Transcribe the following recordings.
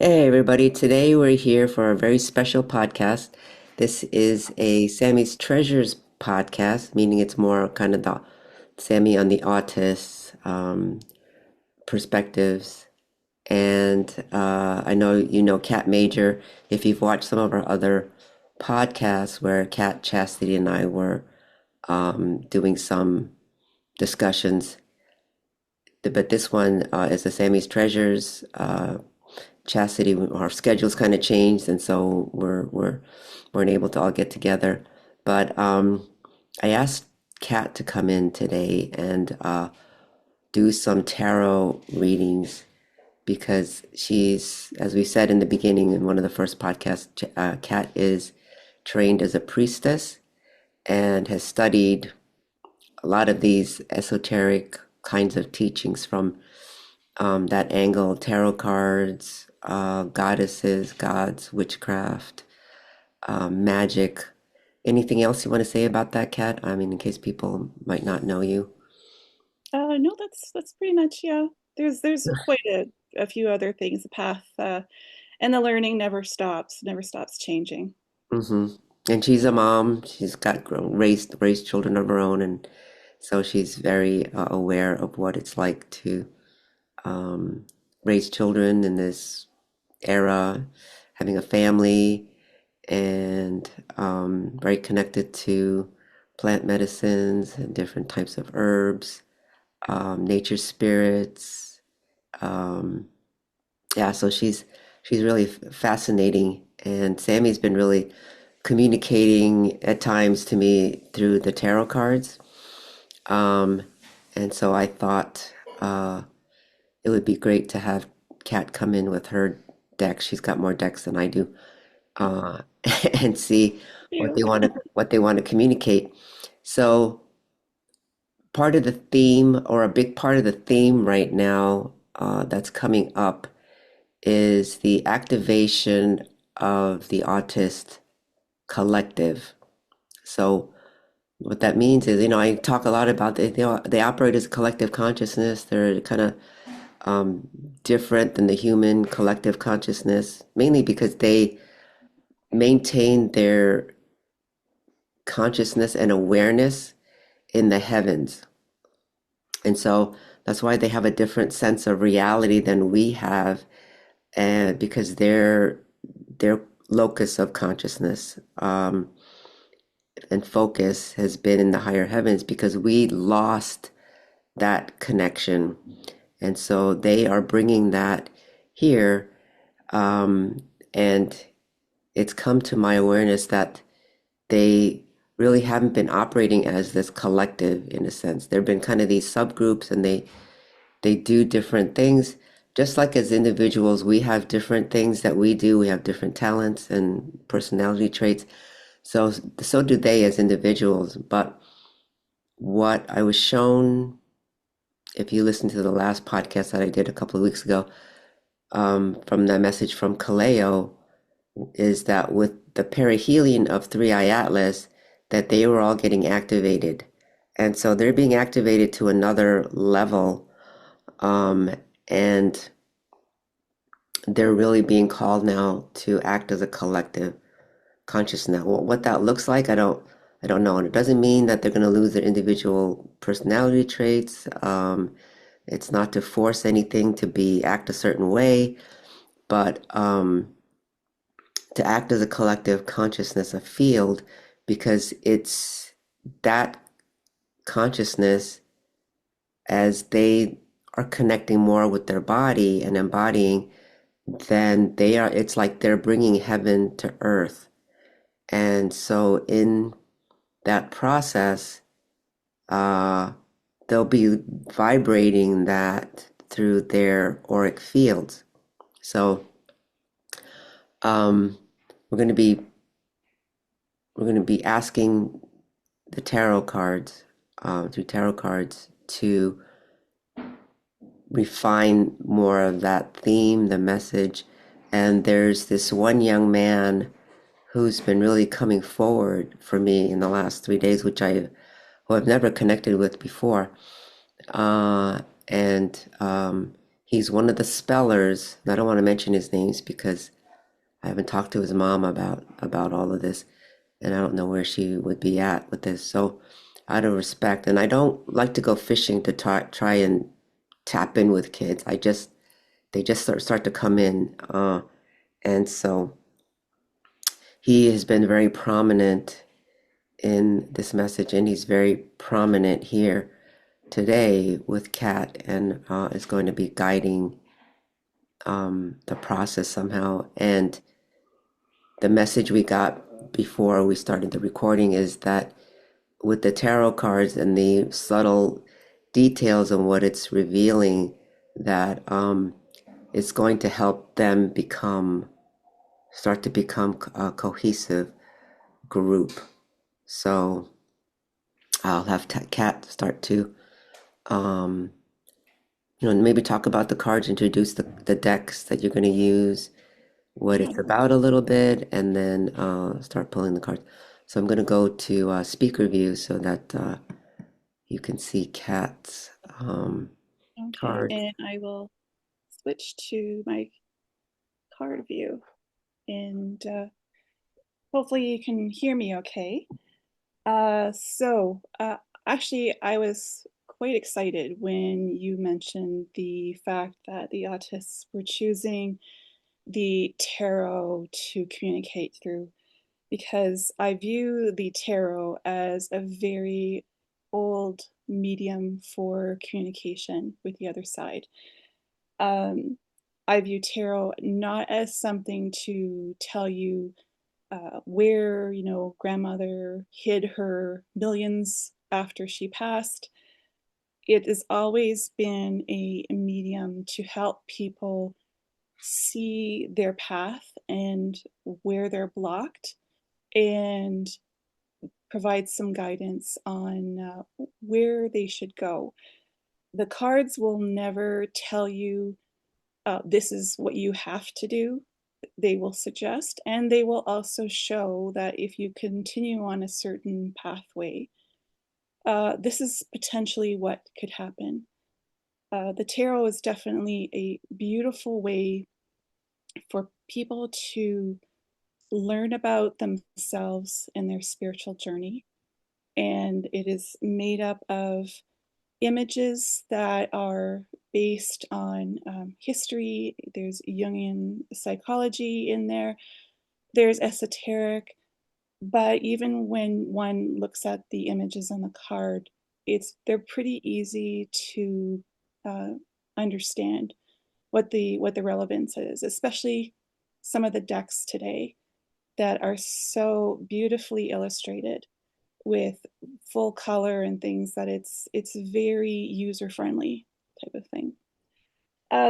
Hey everybody, today we're here for a very special podcast. This is a Sammie's Treasures podcast, meaning it's more kind of the Sammie on the autists perspectives. And I know you know Cat Major. If you've watched some of our other podcasts where Cat, Chastity, and I were doing some discussions, but this one is the Sammie's Treasures. Chastity, our schedules kind of changed, and so we're weren't able to all get together. But I asked Kat to come in today and do some tarot readings because she's, as we said in the beginning in one of the first podcasts, Kat is trained as a priestess and has studied a lot of these esoteric kinds of teachings from that angle, tarot cards, goddesses, gods, witchcraft, magic. Anything else you want to say about that, Kat? I mean, in case people might not know you. No, that's pretty much, yeah. There's quite a few other things. The path and the learning never stops changing. hmm And she's a mom. She's got raised children of her own, and so she's very aware of what it's like to um, raise children in this era, having a family, and very connected to plant medicines and different types of herbs, nature spirits. Um, yeah, so she's really fascinating, and Sammie's been really communicating at times to me through the tarot cards. Um, and so I thought it would be great to have Kat come in with her deck. She's got more decks than I do, uh, and see what You. what they want to communicate. So part of the theme, or a big part of the theme right now, that's coming up is the activation of the Autist Collective. So what that means is, I talk a lot about they operate as a collective consciousness. They're kind of um, different than the human collective consciousness, mainly because they maintain their consciousness and awareness in the heavens. And so that's why they have a different sense of reality than we have, and because their locus of consciousness and focus has been in the higher heavens because we lost that connection. And so they are bringing that here. Um, and it's come to my awareness that they really haven't been operating as this collective in a sense. There have been kind of these subgroups, and they do different things. Just like as individuals, we have different things that we do. We have different talents and personality traits. So do they as individuals. But what I was shown, if you listen to the last podcast that I did a couple of weeks ago, from the message from Kaleo, is that with the perihelion of Three Eye Atlas, that they were all getting activated. And so they're being activated to another level. And they're really being called now to act as a collective consciousness. What that looks like, I don't know. And it doesn't mean that they're going to lose their individual personality traits. It's not to force anything to be act a certain way, but to act as a collective consciousness, a field, because it's that consciousness as they are connecting more with their body and embodying, then it's like they're bringing heaven to earth. And so in that process, uh, they'll be vibrating that through their auric fields. So um, we're going to be we're going to be asking the tarot cards, through tarot cards, to refine more of that theme, the message. And there's this one young man who's been really coming forward for me in the last 3 days, who I've never connected with before. And he's one of the spellers. And I don't want to mention his names because I haven't talked to his mom about all of this, and I don't know where she would be at with this. So, out of respect, and I don't like to go fishing to try and tap in with kids. I just they just start to come in, and so he has been very prominent in this message, and he's very prominent here today with Kat, and is going to be guiding the process somehow. And the message we got before we started the recording is that with the tarot cards and the subtle details and what it's revealing, that it's going to help them start to become a cohesive group. So I'll have Kat start to um, maybe talk about the cards, introduce the decks that you're going to use, what it's Sure. about a little bit, and then start pulling the cards. So I'm going to go to speaker view so that you can see Kat's Okay, card. and I will switch to my card view, and hopefully you can hear me okay. Actually, I was quite excited when you mentioned the fact that the autists were choosing the tarot to communicate through, because I view the tarot as a very old medium for communication with the other side. Um, I view tarot not as something to tell you where, grandmother hid her millions after she passed. It has always been a medium to help people see their path and where they're blocked, and provide some guidance on where they should go. The cards will never tell you this is what you have to do. They will suggest, and they will also show that if you continue on a certain pathway, this is potentially what could happen. The tarot is definitely a beautiful way for people to learn about themselves and their spiritual journey. And it is made up of images that are based on history. There's Jungian psychology in there, there's esoteric, but even when one looks at the images on the card, they're pretty easy to uh, understand what the relevance is, especially some of the decks today that are so beautifully illustrated with full color and things, that it's very user friendly type of thing.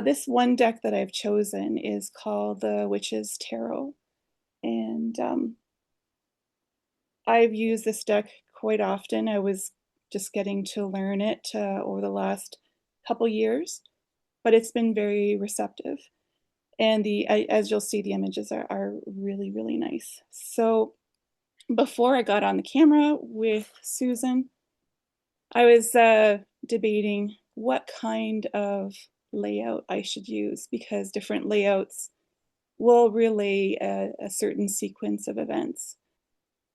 This one deck that I've chosen is called the Witch's Tarot, and I've used this deck quite often. I was just getting to learn it over the last couple years, but it's been very receptive. And as you'll see, the images are really, really nice. So before I got on the camera with Susan, I was debating what kind of layout I should use, because different layouts will relay a certain sequence of events.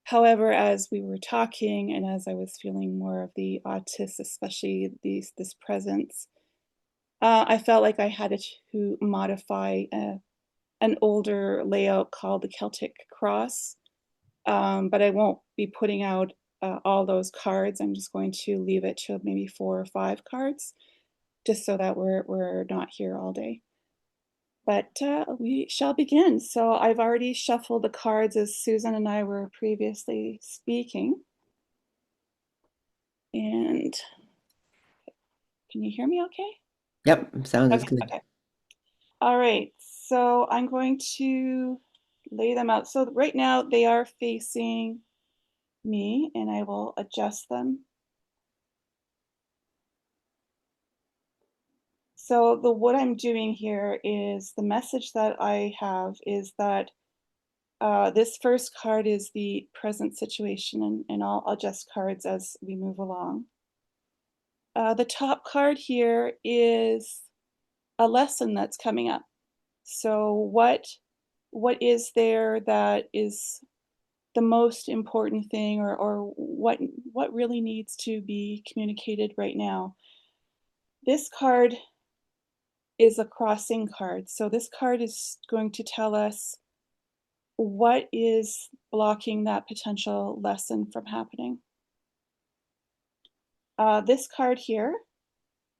However, as we were talking and as I was feeling more of the autists, especially this presence, I felt like I had to modify an older layout called the Celtic Cross. But I won't be putting out all those cards. I'm just going to leave it to maybe 4 or 5 cards, just so that we're not here all day. But we shall begin. So I've already shuffled the cards as Susan and I were previously speaking. And can you hear me okay? Yep, sounds Okay, good. okay. All right. So I'm going to lay them out. So right now they are facing me, and I will adjust them. So what I'm doing here is, the message that I have is that this first card is the present situation, and I'll adjust cards as we move along. The top card here is a lesson that's coming up. So what is there that is the most important thing, or what really needs to be communicated right now? This card is a crossing card. So this card is going to tell us what is blocking that potential lesson from happening. This card here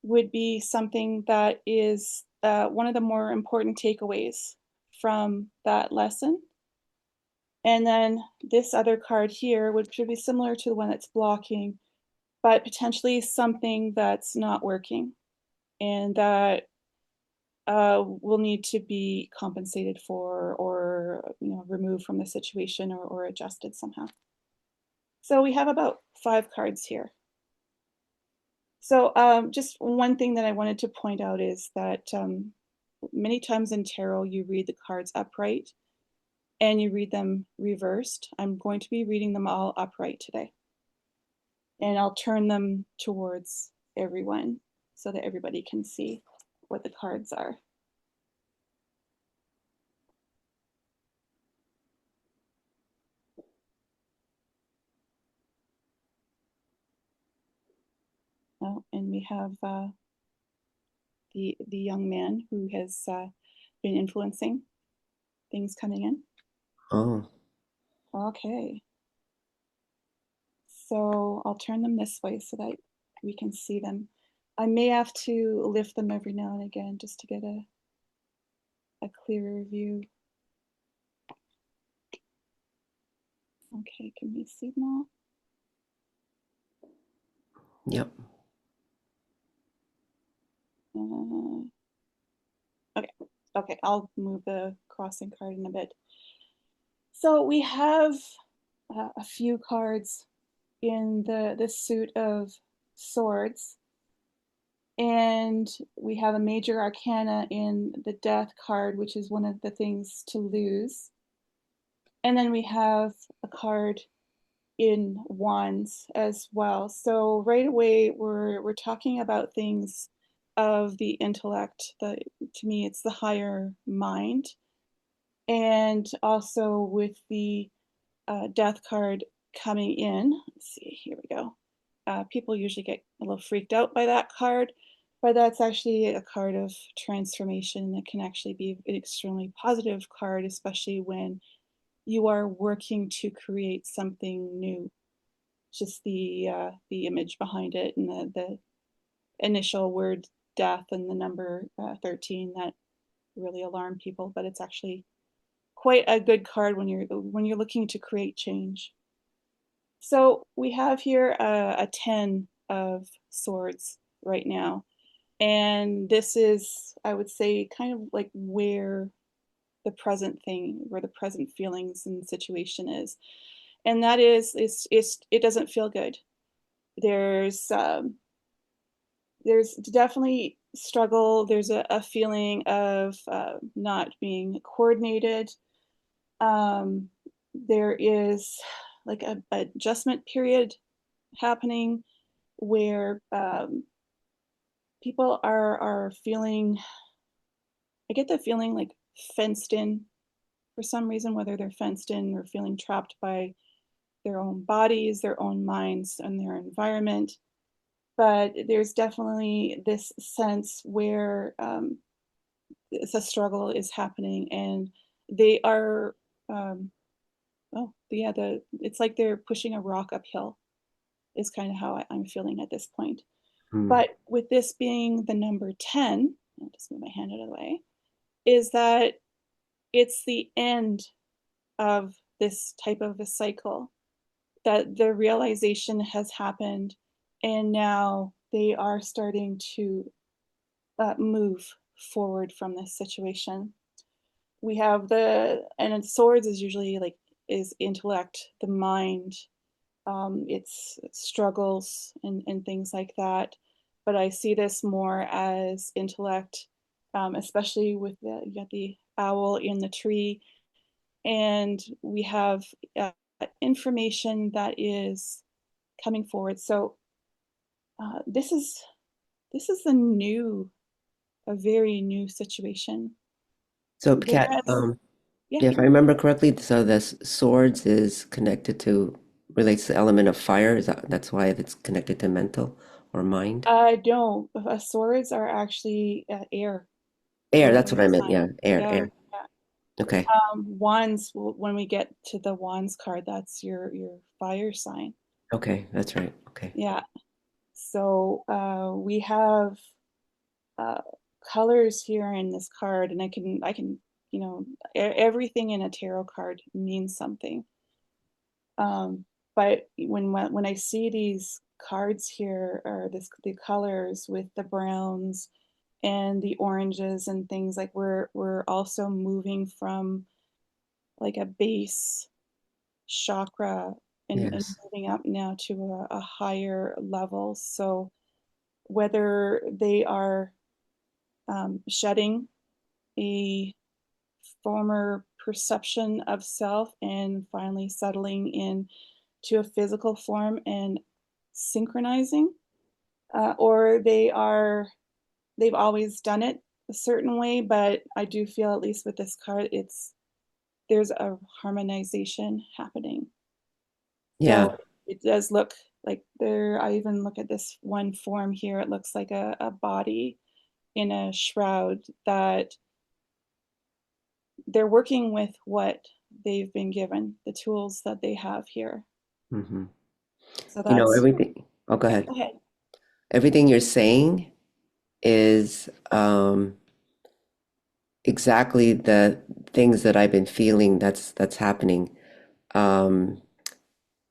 would be something that is one of the more important takeaways from that lesson. And then this other card here, which should be similar to the one that's blocking, but potentially something that's not working and that will need to be compensated for, or removed from the situation, or adjusted somehow. So we have about 5 cards here. So just one thing that I wanted to point out is that many times in tarot you read the cards upright and you read them reversed. I'm going to be reading them all upright today, and I'll turn them towards everyone so that everybody can see what the cards are. Oh, and we have the young man who has been influencing things coming in. Oh, Okay. So I'll turn them this way so that we can see them. I may have to lift them every now and again just to get a clearer view. Okay, can we see them all? yep. Okay, okay, I'll move the crossing card in a bit. So we have a few cards in the suit of swords, and we have a major arcana in the death card, which is one of the things to lose. And then we have a card in wands as well. So right away we're talking about things of the intellect. To me, it's the higher mind. And also with the death card coming in, let's see, here we go. People usually get a little freaked out by that card, but that's actually a card of transformation. It can actually be an extremely positive card, especially when you are working to create something new. Just the image behind it, and the initial word death and the number 13 that really alarm people, but it's actually quite a good card when you're looking to create change. So we have here a 10 of swords right now, and this is, I would say, kind of like where the present feelings and situation is, and that is it doesn't feel good. There's definitely struggle. There's a feeling of not being coordinated. There is like a adjustment period happening where people are feeling, I get the feeling like fenced in for some reason, whether they're fenced in or feeling trapped by their own bodies, their own minds, and their environment. But there's definitely this sense where a struggle is happening, and they are, oh yeah, it's like they're pushing a rock uphill, is kind of how I'm feeling at this point. Hmm. But with this being the number 10, I'll just move my hand out of the way, is that it's the end of this type of a cycle, that the realization has happened, and now they are starting to move forward from this situation. We have and swords is usually like, is intellect, the mind, it's struggles and things like that. But I see this more as intellect, especially with you got the owl in the tree, and we have information that is coming forward. So this is the new a very new situation. So, Kat, Whereas, yeah, yeah, if I remember correctly, so this swords is connected to relates to the element of fire. Is that's why it's connected to mental or mind? no, swords are actually air. Air, They're that's what air I meant. sign. Yeah, air, Yeah, air. yeah. Okay, Wands, when we get to the wands card, that's your fire sign. okay, that's right. Okay. Yeah. So we have uh, colors here in this card, and I can everything in a tarot card means something. But when I see these cards here, or the colors with the browns and the oranges and things, like we're also moving from like a base chakra and Yes. moving up now to a higher level. So whether they are shedding a former perception of self and finally settling in to a physical form and synchronizing, or they've always done it a certain way. But I do feel, at least with this card, there's a harmonization happening. Yeah. So it does look like there. I even look at this one form here. It looks like a body in a shroud, that they're working with what they've been given, the tools that they have here. hmm So You know, that's, everything. Oh, go yeah, ahead. go ahead. Everything you're saying is exactly the things that I've been feeling that's happening. Um,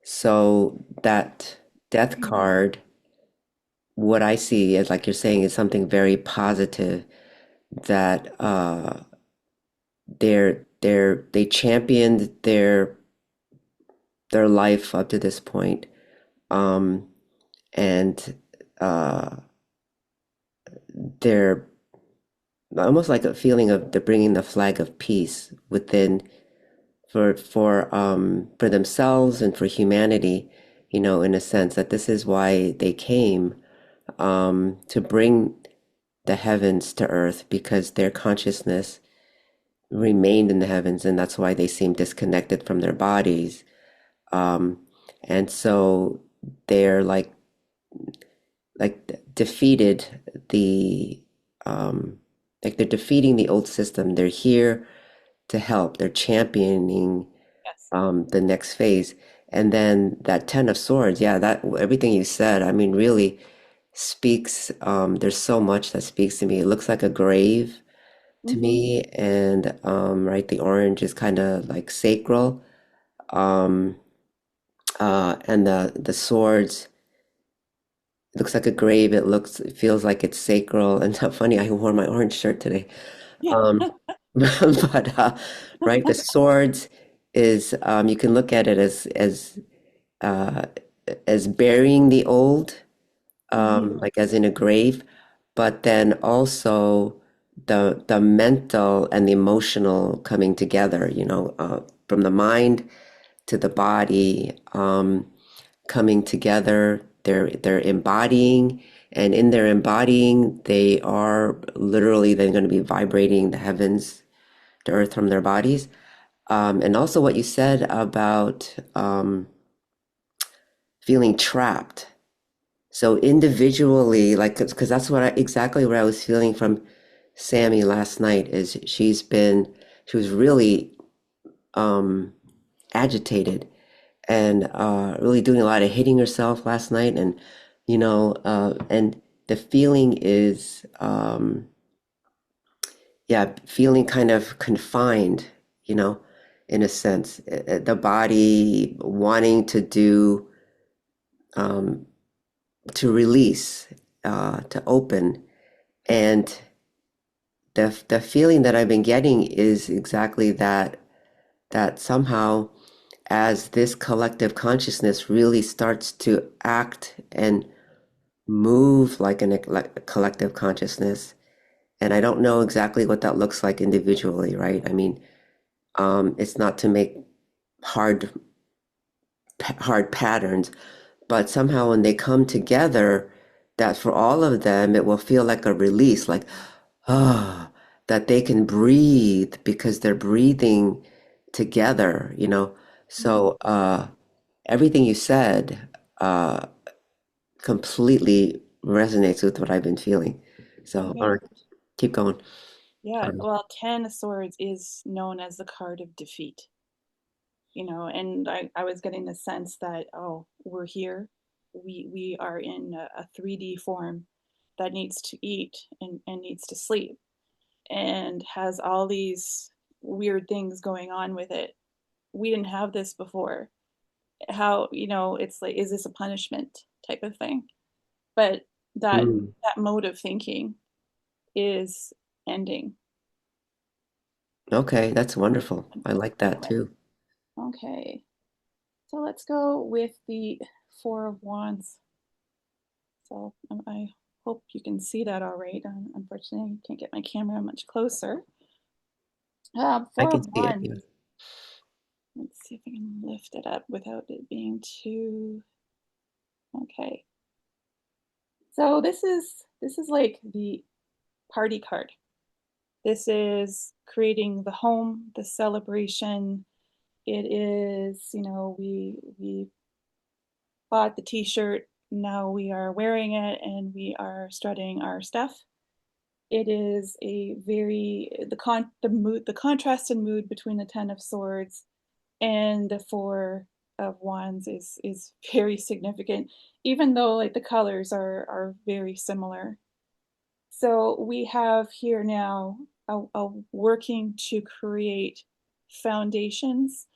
so that death Mhm. card, what I see is like you're saying is something very positive that they championed their life up to this point. Um, and uh, they're almost like a feeling of they're bringing the flag of peace within for themselves and for humanity, you know, in a sense that this is why they came, to bring the heavens to earth because their consciousness remained in the heavens, and that's why they seem disconnected from their bodies. Um, and so they're like defeated the like they're defeating the old system. They're here to help. They're championing Yes. the next phase. And then that Ten of Swords, yeah, that everything you said, I mean, really speaks. There's so much that speaks to me. It looks like a grave to Mm-hmm. me, and right, the orange is kind of like sacral, um, and the swords. It looks like a grave. It feels like it's sacral. And not funny, I wore my orange shirt today. Yeah. Um, but right, the swords is you can look at it uh, as burying the old, Mm-hmm. like as in a grave, but then also the mental and the emotional coming together, you know, from the mind to the body, coming together. They're embodying, and in their embodying, they are literally then going to be vibrating the heavens to earth from their bodies. And also what you said about feeling trapped. So individually, like, because that's exactly what I was feeling from Sammie last night. Is she was really um, agitated and really doing a lot of hitting herself last night, and and the feeling is yeah, feeling kind of confined, you know, in a sense. The body wanting to do, um, to release, to open. And the feeling that I've been getting is exactly that, that somehow as this collective consciousness really starts to act and move like a collective consciousness, and I don't know exactly what that looks like individually, right? I mean, it's not to make hard hard patterns, but somehow when they come together, that for all of them it will feel like a release, like ah, that they can breathe because they're breathing together, you know. Mhm. So everything you said uh, completely resonates with what I've been feeling. Oh, So, all good. right, keep going. Yeah, Um, well, 10 of Swords is known as the card of defeat, and I was getting the sense that, oh, we're here. We are in a 3D form that needs to eat and needs to sleep and has all these weird things going on with it. We didn't have this before. How, it's like, is this a punishment type of thing? But that mm, that mode of thinking is ending. okay, that's wonderful. I like that Unfortunately. too. Okay, so let's go with the Four of Wands. So I hope you can see that all right. Unfortunately, I can't get my camera much closer. I Four can of see it. Wands. Yeah. Let's see if I can lift it up without it being too. Okay. So this is like the party card. This is creating the home, the celebration. It is, we bought the t-shirt, now we are wearing it and we are strutting our stuff. It is a very the mood, the contrast and mood between the 10 of swords and the 4 of wands is very significant, even though like the colors are very similar. So we have here now a working to create foundations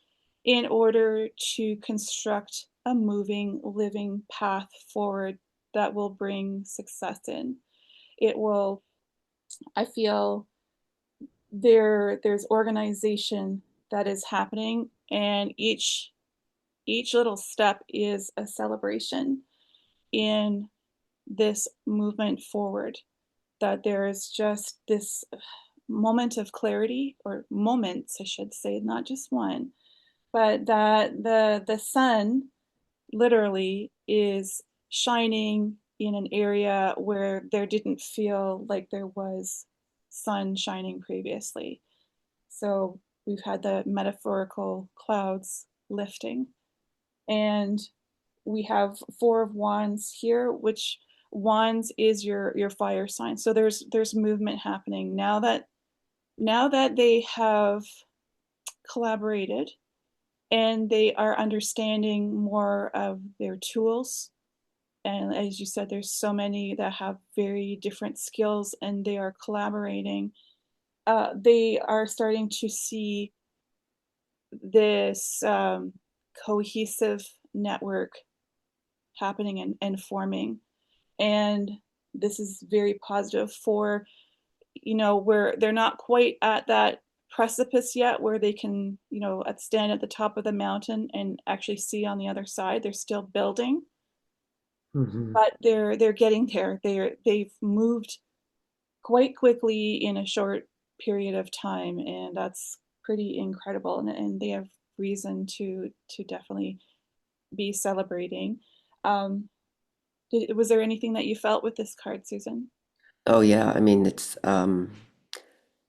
in order to construct a moving, living path forward that will bring success in. It will, I feel there's organization that is happening, and each little step is a celebration in this movement forward. That there is just this moment of clarity, or moments, I should say, not just one, but that the sun literally is shining in an area where there didn't feel like there was sun shining previously. So we've had the metaphorical clouds lifting, and we have 4 of wands here, which wands is your fire sign. So there's movement happening now that they have collaborated and they are understanding more of their tools. And as you said, there's so many that have very different skills and they are collaborating. They are starting to see this cohesive network happening and forming. And this is very positive for, where they're not quite at that precipice yet where they can, stand at the top of the mountain and actually see on the other side. They're still building, Hmm. but they're getting there. They've moved quite quickly in a short period of time, and that's pretty incredible. And they have reason to definitely be celebrating. Um, was there anything that you felt with this card, Susan? Oh yeah, I mean it's a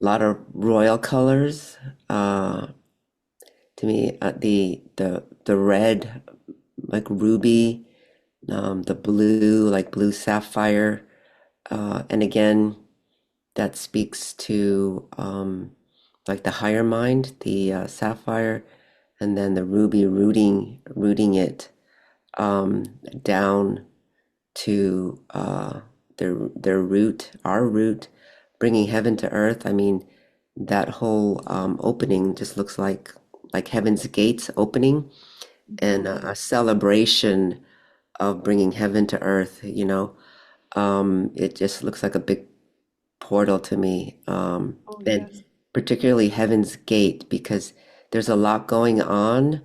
lot of royal colors. To me, the red, like ruby, the blue, like blue sapphire, and again, that speaks to like the higher mind, the sapphire, and then the ruby rooting it um, down to their root, our root, bringing heaven to earth. I mean, that whole opening just looks like heaven's gates opening and Mm-hmm. a celebration of bringing heaven to earth. It just looks like a big portal to me. Oh, And yes. particularly Heaven's Gate, because there's a lot going on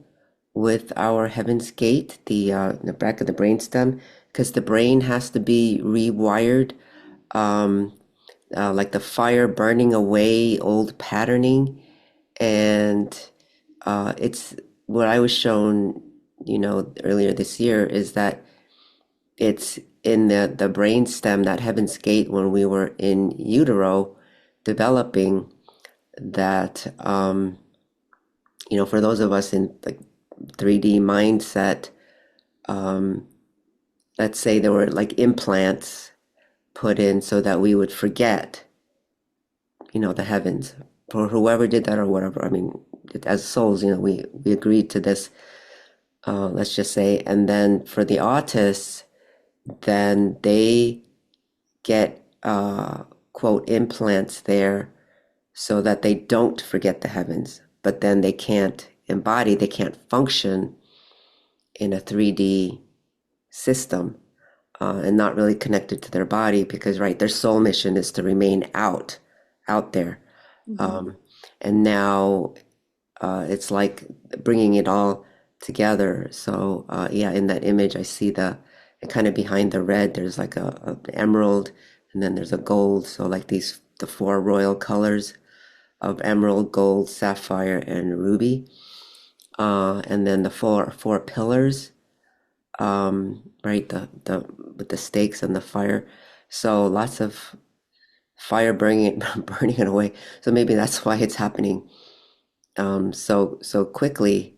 with our Heaven's Gate, the back of the brainstem, because the brain has to be rewired, um, like the fire burning away old patterning. And it's what I was shown, earlier this year is that it's in the brainstem, that Heaven's Gate when we were in utero. developing that, for those of us in like 3D mindset, um, let's say there were like implants put in so that we would forget, the heavens, for whoever did that or whatever. I mean, as souls, we agreed to this, let's just say. And then for the autists, then they get, quote, implants there so that they don't forget the heavens, but then they can't embody, they can't function in a 3D system, and not really connected to their body because, right, their soul mission is to remain out there. Mm-hmm. Um, and now it's like bringing it all together. So, yeah, in that image, I see and kind of behind the red, there's like a emerald, and then there's a gold. So, like the four royal colors of emerald, gold, sapphire, and ruby. And then the four pillars, right? The with the stakes and the fire. So lots of fire burning it, burning it away. So maybe that's why it's happening, so quickly.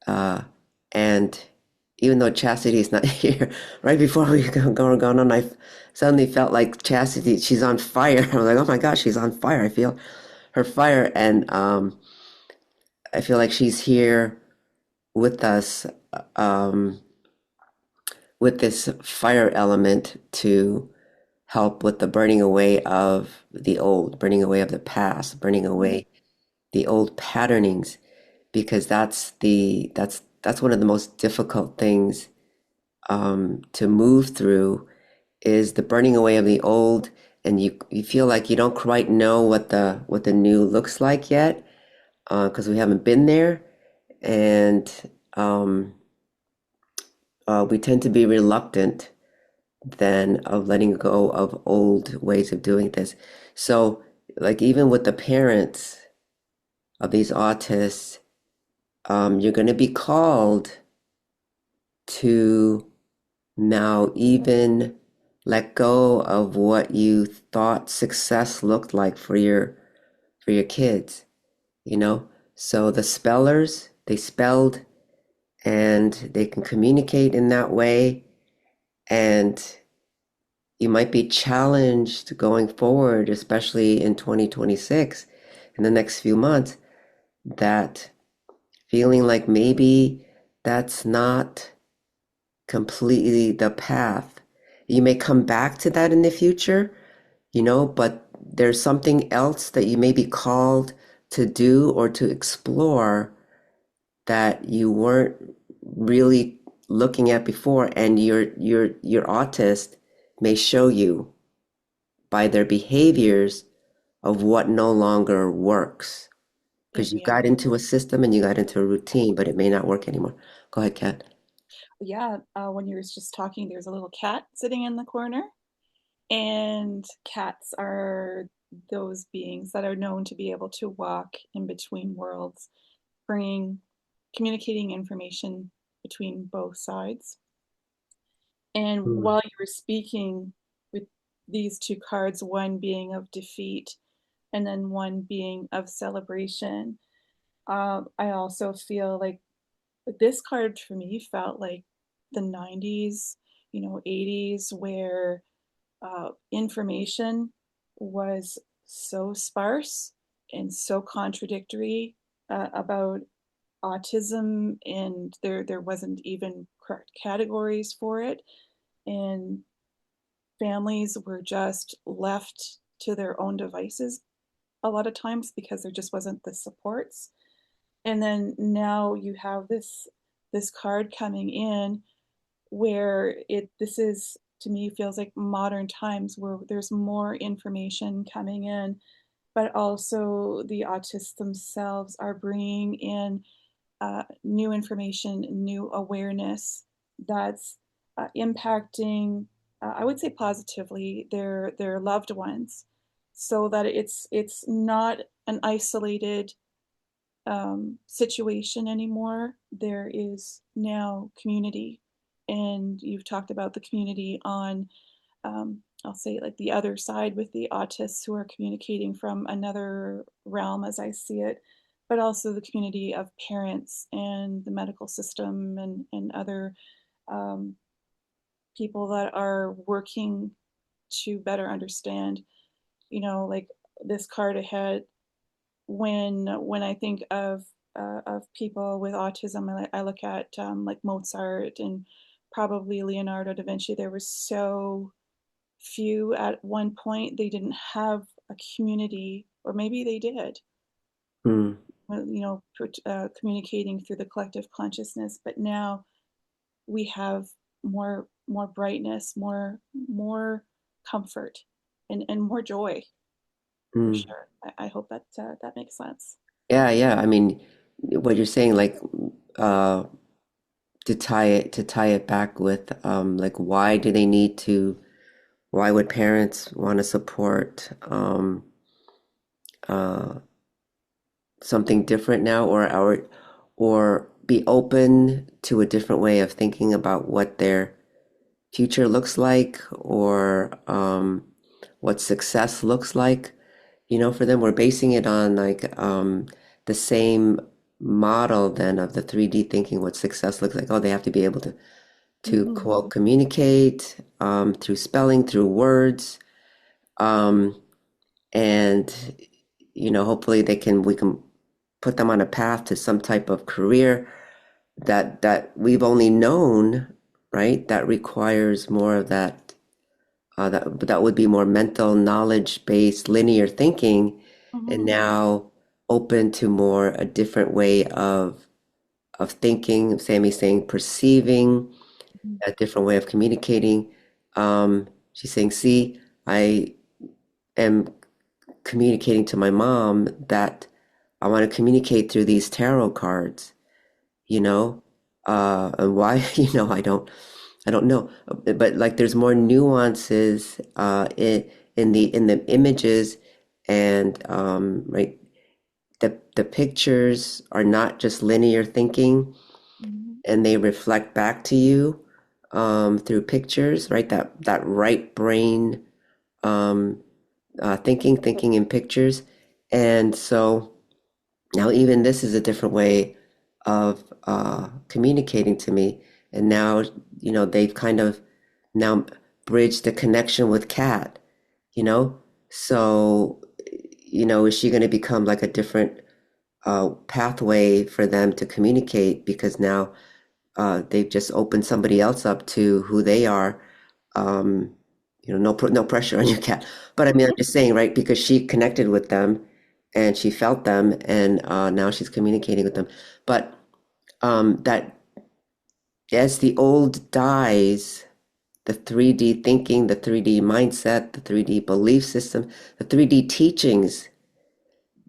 And even though Chastity is not here, right before we going on, I suddenly felt like Chastity, she's on fire. I was like, oh my gosh, she's on fire. I feel her fire, and I feel like she's here with us, um, with this fire element to help with the burning away of the old, burning away of the past, burning away the old patternings, because that's one of the most difficult things, to move through, is the burning away of the old, and you feel like you don't quite know what the new looks like yet, because we haven't been there, and um, we tend to be reluctant then of letting go of old ways of doing this. So, like even with the parents of these autists, you're going to be called to now even let go of what you thought success looked like for your kids, you know? So the spellers, they spelled and they can communicate in that way, and you might be challenged going forward, especially in 2026, in the next few months, that feeling like maybe that's not completely the path. You may come back to that in the future, but there's something else that you may be called to do or to explore that you weren't really looking at before, and your autist may show you by their behaviors of what no longer works, In because you got reality. into a system and you got into a routine, but it may not work anymore. Go ahead, Kat. Yeah, when you were just talking, there's a little cat sitting in the corner, and cats are those beings that are known to be able to walk in between worlds, bringing, communicating information between both sides. And Mm. while you were speaking with these two cards, one being of defeat and then one being of celebration, I also feel like this card for me felt like the 90s, 80s, where information was so sparse and so contradictory about autism, and there wasn't even correct categories for it, and families were just left to their own devices a lot of times because there just wasn't the supports. And then now you have this card coming in where it this is, to me, feels like modern times where there's more information coming in, but also the autists themselves are bringing in new information, new awareness that's impacting, I would say positively, their loved ones, so that it's not an isolated situation anymore. There is now community, and you've talked about the community on I'll say like the other side with the autists who are communicating from another realm as I see it, but also the community of parents and the medical system and other um, people that are working to better understand, like this card ahead. When I think of people with autism, I look at like Mozart and probably Leonardo da Vinci. There were so few at one point. They didn't have a community, or maybe they did, Hmm. communicating through the collective consciousness. But now we have more brightness, more comfort, and more joy for Hmm. sure. I hope that that makes sense. Yeah, yeah. I mean, what you're saying, like, uh, to tie it back with, like, why do they need to? Why would parents want to support uh, something different now, or be open to a different way of thinking about what their future looks like, or what success looks like? For them, we're basing it on like the same model then of the 3D thinking, what success looks like. Oh, they have to be able to Mm-hmm. quote communicate through spelling, through words, um, and hopefully we can put them on a path to some type of career that we've only known, right? That requires more of that. That would be more mental knowledge-based linear thinking, and Mm-hmm. now open to more a different way of thinking. Sammie saying perceiving, a different way of communicating. She's saying, see, I am communicating to my mom that I want to communicate through these tarot cards, you know, and why, I don't know, but like there's more nuances in the images, and right, the pictures are not just linear thinking, Mm-hmm. and they reflect back to you through pictures, right? That right brain um, thinking in pictures, and so now even this is a different way of communicating to me, and now they've kind of now bridged the connection with Kat, you know. So is she going to become like a different pathway for them to communicate, because now they've just opened somebody else up to who they are. Um, no pressure on your cat, but I mean, I'm just saying, right? Because she connected with them, and she felt them, and now she's communicating with them. But that as the old dies, the 3D thinking, the 3D mindset, the 3D belief system, the 3D teachings,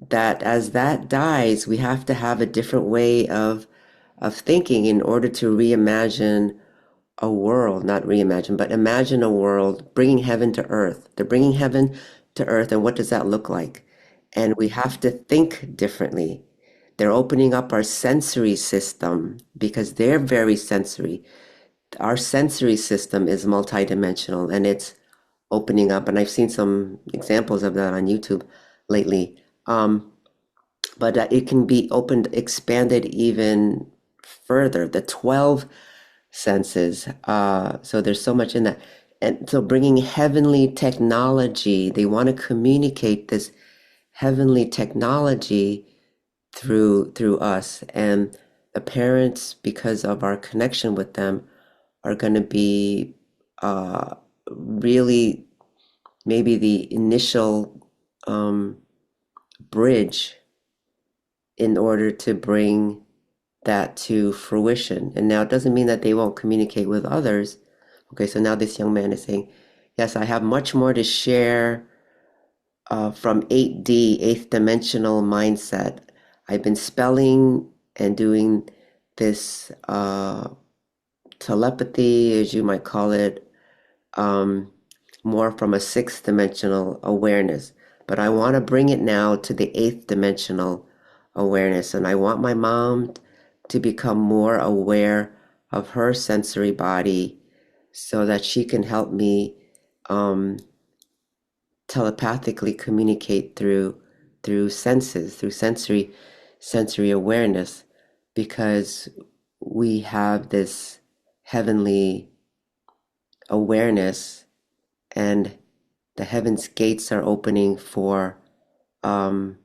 that as that dies, we have to have a different way of thinking in order to reimagine a world, not reimagine, but imagine a world, bringing heaven to earth. They're bringing heaven to earth, and what does that look like? And we have to think differently. They're opening up our sensory system because they're very sensory. Our sensory system is multidimensional, and it's opening up. And I've seen some examples of that on YouTube lately. But it can be opened, expanded even further. The 12 senses. So there's so much in that. And so bringing heavenly technology, they want to communicate this heavenly technology through us. And the parents, because of our connection with them, are going to be really maybe the initial bridge in order to bring that to fruition. And now it doesn't mean that they won't communicate with others. Okay, so now this young man is saying, yes, I have much more to share from 8D, eighth dimensional mindset. I've been spelling and doing this telepathy, as you might call it, um, more from a sixth dimensional awareness. But I want to bring it now to the eighth dimensional awareness. And I want my mom to become more aware of her sensory body so that she can help me um, telepathically communicate through senses, through sensory awareness, because we have this heavenly awareness, and the heavens gates are opening for um,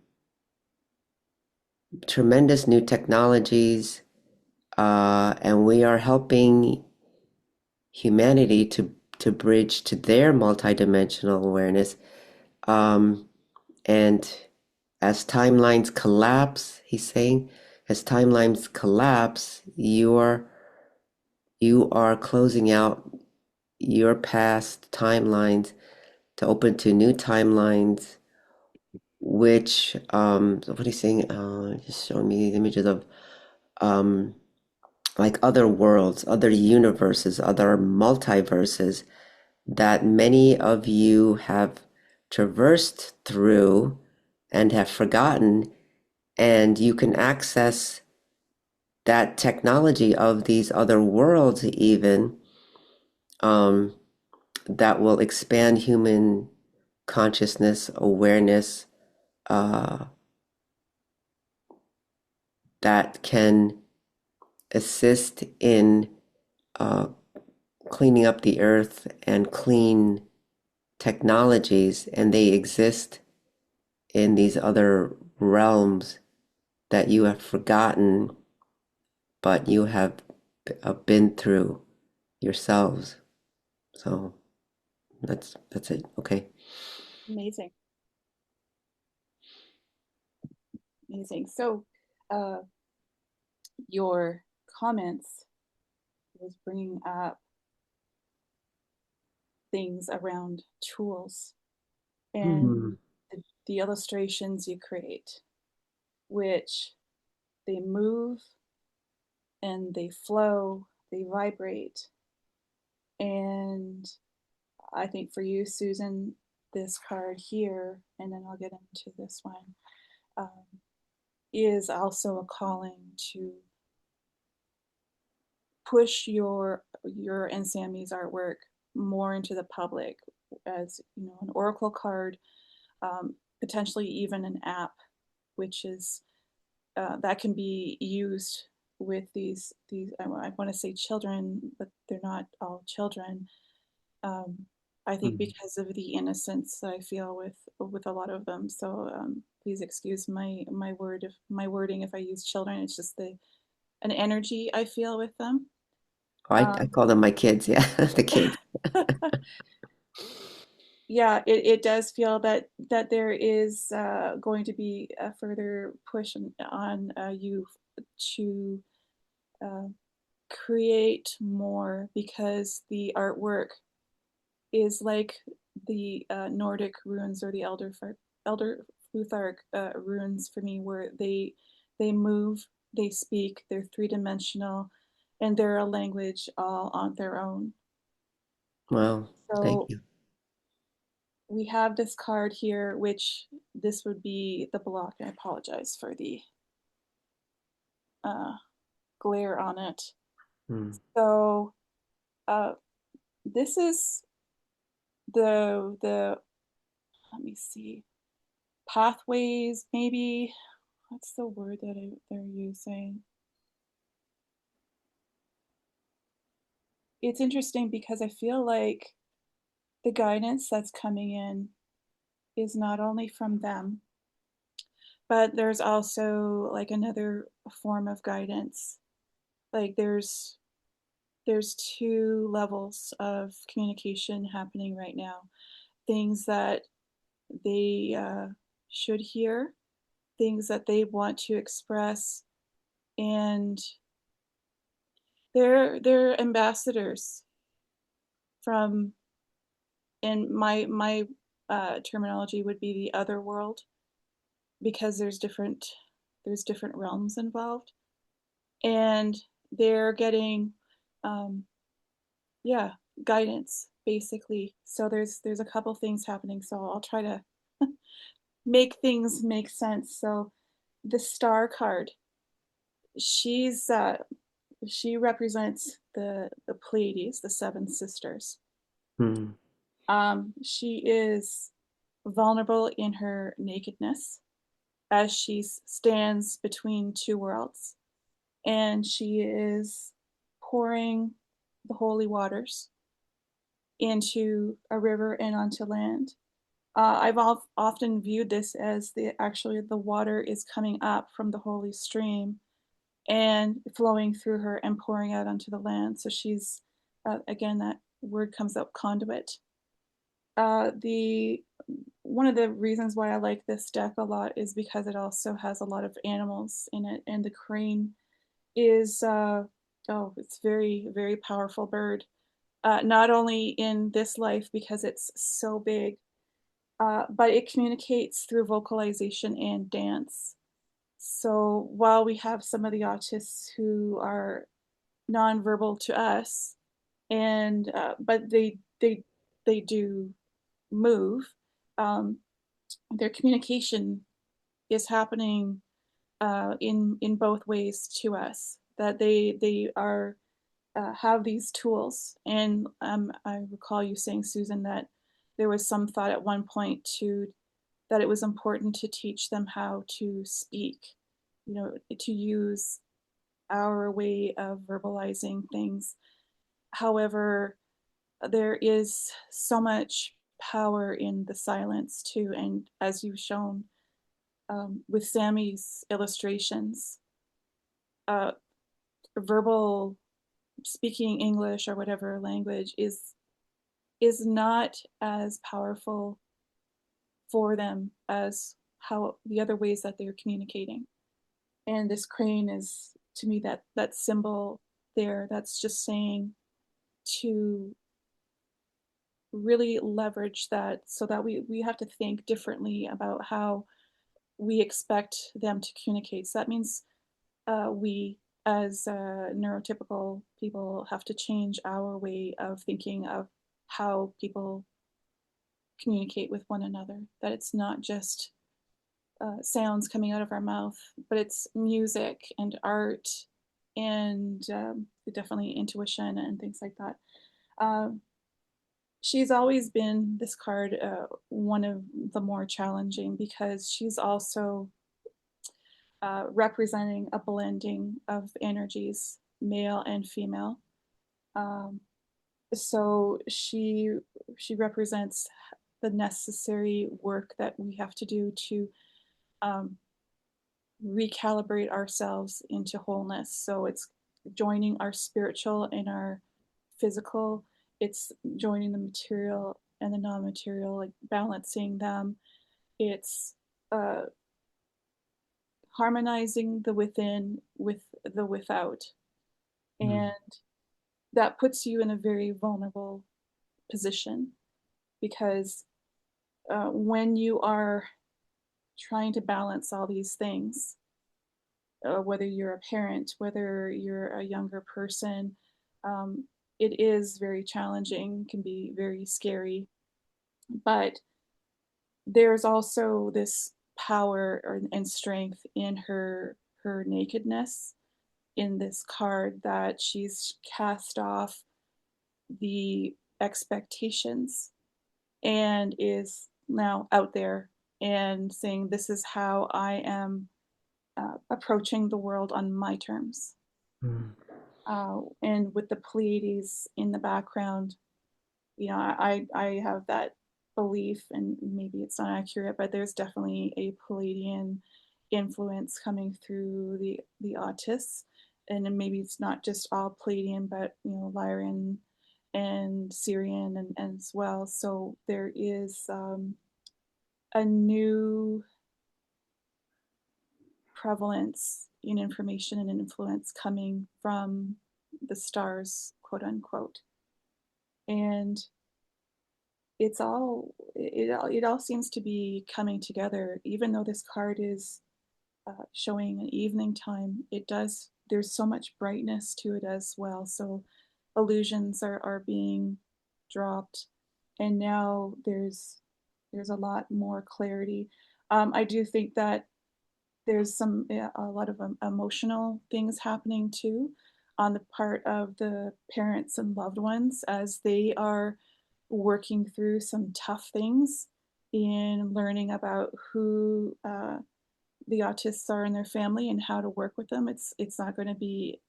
tremendous new technologies, and we are helping humanity to bridge to their multidimensional awareness. Um, and as timelines collapse, he's saying, as timelines collapse, you are closing out your past timelines to open to new timelines, which what he's saying, just showing me these images of um like other worlds, other universes, other multiverses that many of you have traversed through and have forgotten, and you can access that technology of these other worlds even, um, that will expand human consciousness, awareness, uh, that can assist in uh, cleaning up the earth and clean technologies, and they exist in these other realms that you have forgotten, but you have been through yourselves. So that's it. Okay. Amazing. Amazing. So, uh, your comments was bringing up things around tools and Hmm. the illustrations you create, which they move and they flow, they vibrate. And I think for you, Susan, this card here, and then I'll get into this one, um, is also a calling to push your and Sammie's artwork more into the public as an oracle card, potentially even an app, which is that can be used with these I want to say children, but they're not all children. Um, I think Hmm. because of the innocence that I feel with a lot of them. So please excuse my wording if I use children. It's just the an energy I feel with them. Oh, I Um, call them my kids. Yeah, the kids. yeah, it does feel that there is going to be a further push on you to uh, create more, because the artwork is like the Nordic runes or the Elder Futhark runes for me, where they move, they speak, they're 3 dimensional, and they're a language all on their own. Well, thank So you. we have this card here, which this would be the block. I apologize for the uh, glare on it. Hmm. So uh, this is the let me see, pathways, maybe. What's the word that they're using? It's interesting because I feel like the guidance that's coming in is not only from them, but there's also like another form of guidance. Like there's two levels of communication happening right now. Things that they should hear, things that they want to express, and they're ambassadors from, and my terminology would be the other world, because there's different realms involved, and they're getting um, yeah, guidance basically. So there's a couple things happening. So I'll try to make things make sense. So the star card, she's she represents the Pleiades, the seven sisters. Hmm. She is vulnerable in her nakedness as she stands between two worlds, and she is pouring the holy waters into a river and onto land. I've often viewed this as actually the water is coming up from the holy stream and flowing through her and pouring out onto the land. So she's, again, that word comes up, conduit. The One of the reasons why I like this deck a lot is because it also has a lot of animals in it, and the crane is it's very powerful bird. Not only in this life because it's so big, but it communicates through vocalization and dance. So while we have some of the autists who are nonverbal to us, and but they do move, um, their communication is happening in both ways to us. That they are have these tools, and I recall you saying, Susan, that there was some thought at one point to that it was important to teach them how to speak, to use our way of verbalizing things. However, there is so much power in the silence too, and as you've shown with Sammie's illustrations, uh, verbal speaking English or whatever language is not as powerful for them as how the other ways that they're communicating. And this crane is, to me, that symbol there that's just saying to really leverage that, so that we have to think differently about how we expect them to communicate. So that means we as neurotypical people have to change our way of thinking of how people communicate with one another, that it's not just sounds coming out of our mouth, but it's music and art and definitely intuition and things like that. She's always been, this card, one of the more challenging because she's also representing a blending of energies, male and female. Um, so she represents the necessary work that we have to do to um, recalibrate ourselves into wholeness. So it's joining our spiritual and our physical. It's joining the material and the non-material, like balancing them. It's uh, harmonizing the within with the without. Mm. And that puts you in a very vulnerable position because when you are trying to balance all these things, whether you're a parent, whether you're a younger person, um, it is very challenging, can be very scary. But there's also this power and strength in her nakedness in this card, that she's cast off the expectations and is now out there and saying, this is how I am approaching the world on my terms. Mm. And with the Pleiades in the background, I have that belief, and maybe it's not accurate, but there's definitely a Pleiadian influence coming through the autists, and then maybe it's not just all Pleiadian, but Lyran and Syrian and as well. So there is a new prevalence in information and influence coming from the stars, quote unquote. And it all seems to be coming together. Even though this card is showing an evening time, there's so much brightness to it as well. So illusions are being dropped, and now there's a lot more clarity. I do think that there's a lot of emotional things happening too on the part of the parents and loved ones as they are working through some tough things in learning about who the autists are in their family and how to work with them. It's not going to be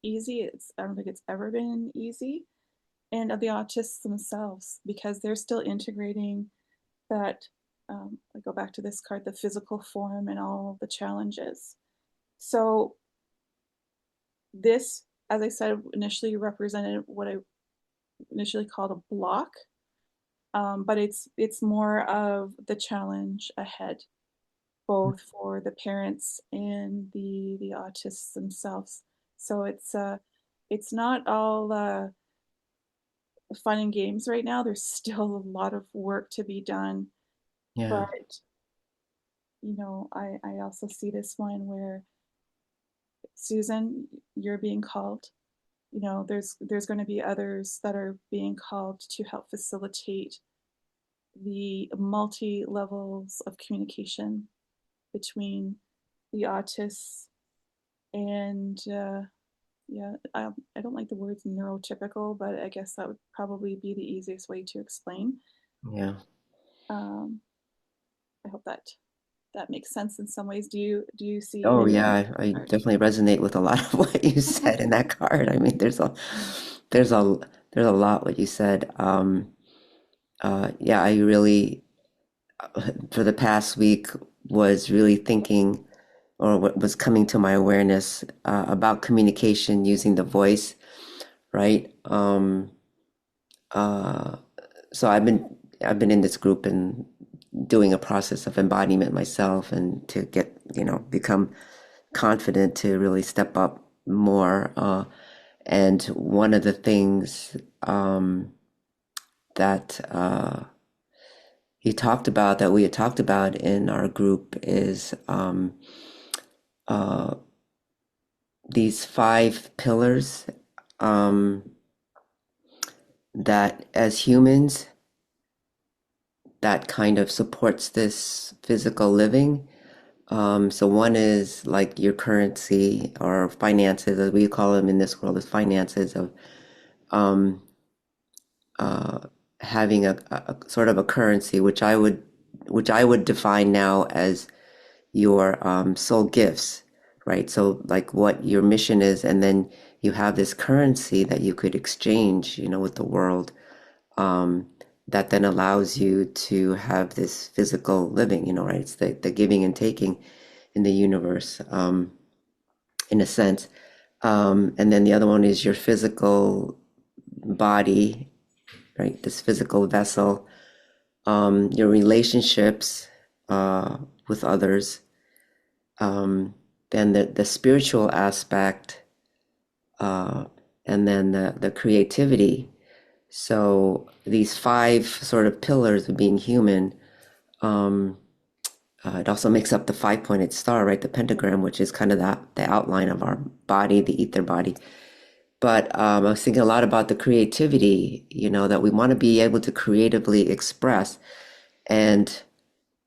easy. I don't think it's ever been easy. And of the autists themselves, because they're still integrating that. I go back to this card, the physical form and all the challenges. So this, as I said, initially represented what I initially called a block, but it's more of the challenge ahead, both for the parents and the autists themselves. So it's not all fun and games right now. There's still a lot of work to be done, Yeah. but I also see this one where Susan, you're being called. There's going to be others that are being called to help facilitate the multi levels of communication between the autists and yeah, I don't like the words neurotypical, but I guess that would probably be the easiest way to explain. Yeah. Um, I hope that makes sense in some ways. Do you see Oh anything? yeah, I definitely resonate with a lot of what you said in that card. I mean, there's a there's a lot what you said. Yeah, I really for the past week was really thinking or what was coming to my awareness about communication using the voice, right? Uh, so I've been in this group and doing a process of embodiment myself and to get, become confident to really step up more. And one of the things that that we had talked about in our group is uh, these five pillars um, that as humans that kind of supports this physical living. So one is like your currency or finances, as we call them in this world, as finances of um, uh, having a sort of a currency, which I would define now as your soul gifts, right? So like what your mission is, and then you have this currency that you could exchange, with the world, um, that then allows you to have this physical living, right? It's the giving and taking in the universe, in a sense. And then the other one is your physical body, right? This physical vessel, your relationships with others, then the spiritual aspect, uh, and then the creativity. So these five sort of pillars of being human, um, it also makes up the five-pointed star, right? The pentagram, which is kind of the outline of our body, the ether body. But I was thinking a lot about the creativity, that we want to be able to creatively express. And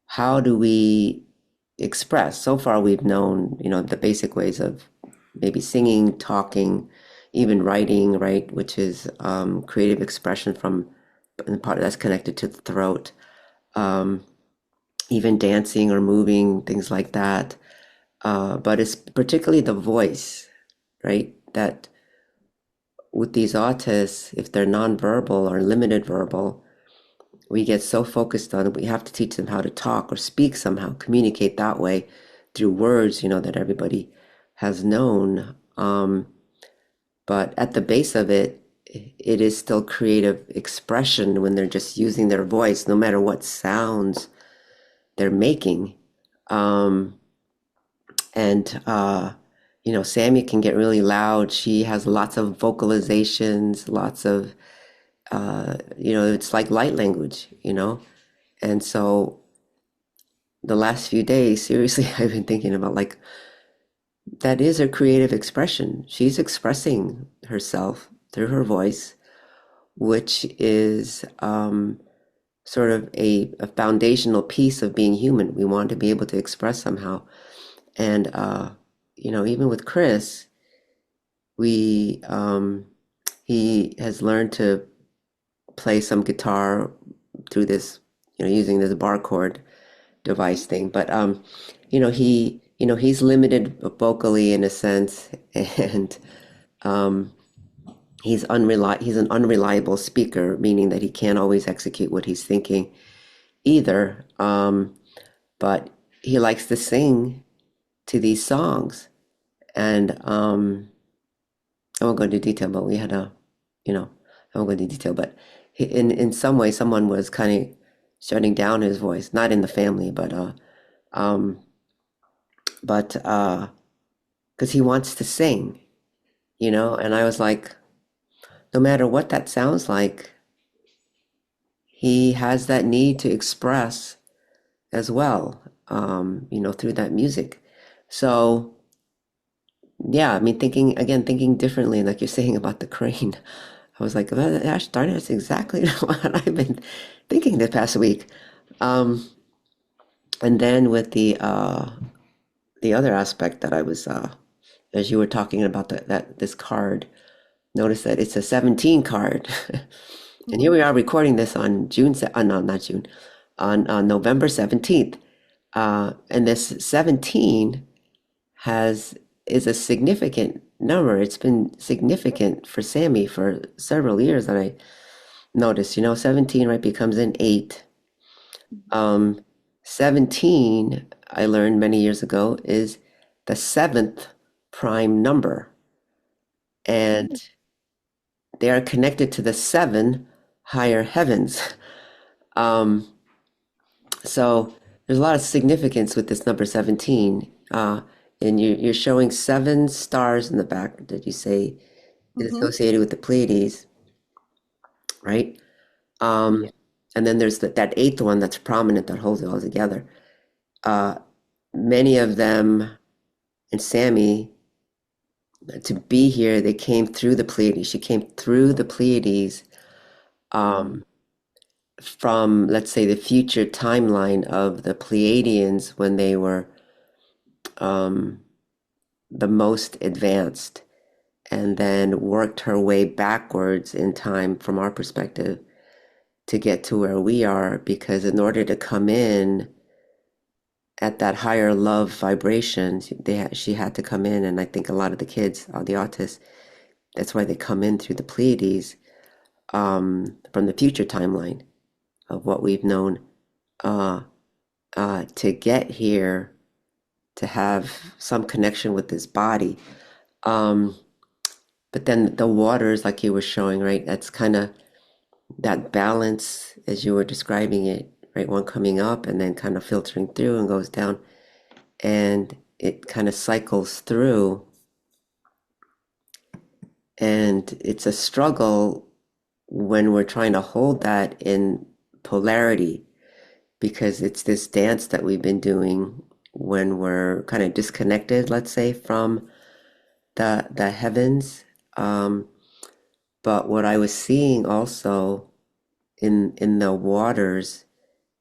how do we express? So far, we've known, the basic ways of maybe singing, talking, even writing, right? Which is creative expression from the part that's connected to the throat. Um, Even dancing or moving, things like that. But it's particularly the voice, right? That with these autists, if they're nonverbal or limited verbal, we get so focused on it, we have to teach them how to talk or speak somehow, communicate that way through words, that everybody has known. But at the base of it, it is still creative expression when they're just using their voice, no matter what sounds they're making. Um, and Sammie can get really loud. She has lots of vocalizations, lots of it's like light language. And so the last few days, seriously, I've been thinking about like that is her creative expression. She's expressing herself through her voice, which is sort of a foundational piece of being human. We want to be able to express somehow. And even with Chris, we he has learned to play some guitar through this, using this barcode device thing. But he's limited vocally in a sense, and um, he's an unreliable speaker, meaning that he can't always execute what he's thinking either. But he likes to sing to these songs, and I won't go into detail, but we had I won't go into detail, but in some way, someone was kind of shutting down his voice, not in the family, um, but because he wants to sing, and I was like, no matter what that sounds like, he has that need to express as well, through that music. So, yeah, I mean, thinking differently, like you're saying about the crane. I was like, well, gosh darn it, that's exactly what I've been thinking the past week. Um, and then with the other aspect that I was, as you were talking about that this card, notice that it's a 17 card. And here Mm-hmm. we are recording this on no, not June, on November 17th. And this 17 has is a significant number. It's been significant for Sammie for several years that I noticed. 17 right becomes an 8. Um, 17, I learned many years ago, is the seventh prime number, Mm-hmm. and they are connected to the seven higher heavens. Um, so there's a lot of significance with this number 17. And you're showing seven stars in the back that you say is Mm-hmm. associated with the Pleiades, right? Yeah. Um, and then there's that eighth one that's prominent that holds it all together. Uh, Many of them, and Sammie, to be here, they came through the Pleiades. She came through the Pleiades, Mm-hmm. um, from, let's say, the future timeline of the Pleiadians when they were um, the most advanced, and then worked her way backwards in time from our perspective to get to where we are. Because in order to come in at that higher love vibration, she had to come in, and I think a lot of the kids, the autists, that's why they come in through the Pleiades, from the future timeline of what we've known, uh, to get here to have some connection with this body. Um, but then the waters, like you were showing, right? That's kind of that balance as you were describing it, right? One coming up and then kind of filtering through and goes down, and it kind of cycles through. And it's a struggle when we're trying to hold that in polarity, because it's this dance that we've been doing when we're kind of disconnected, let's say, from the heavens. Um, but what I was seeing also in the waters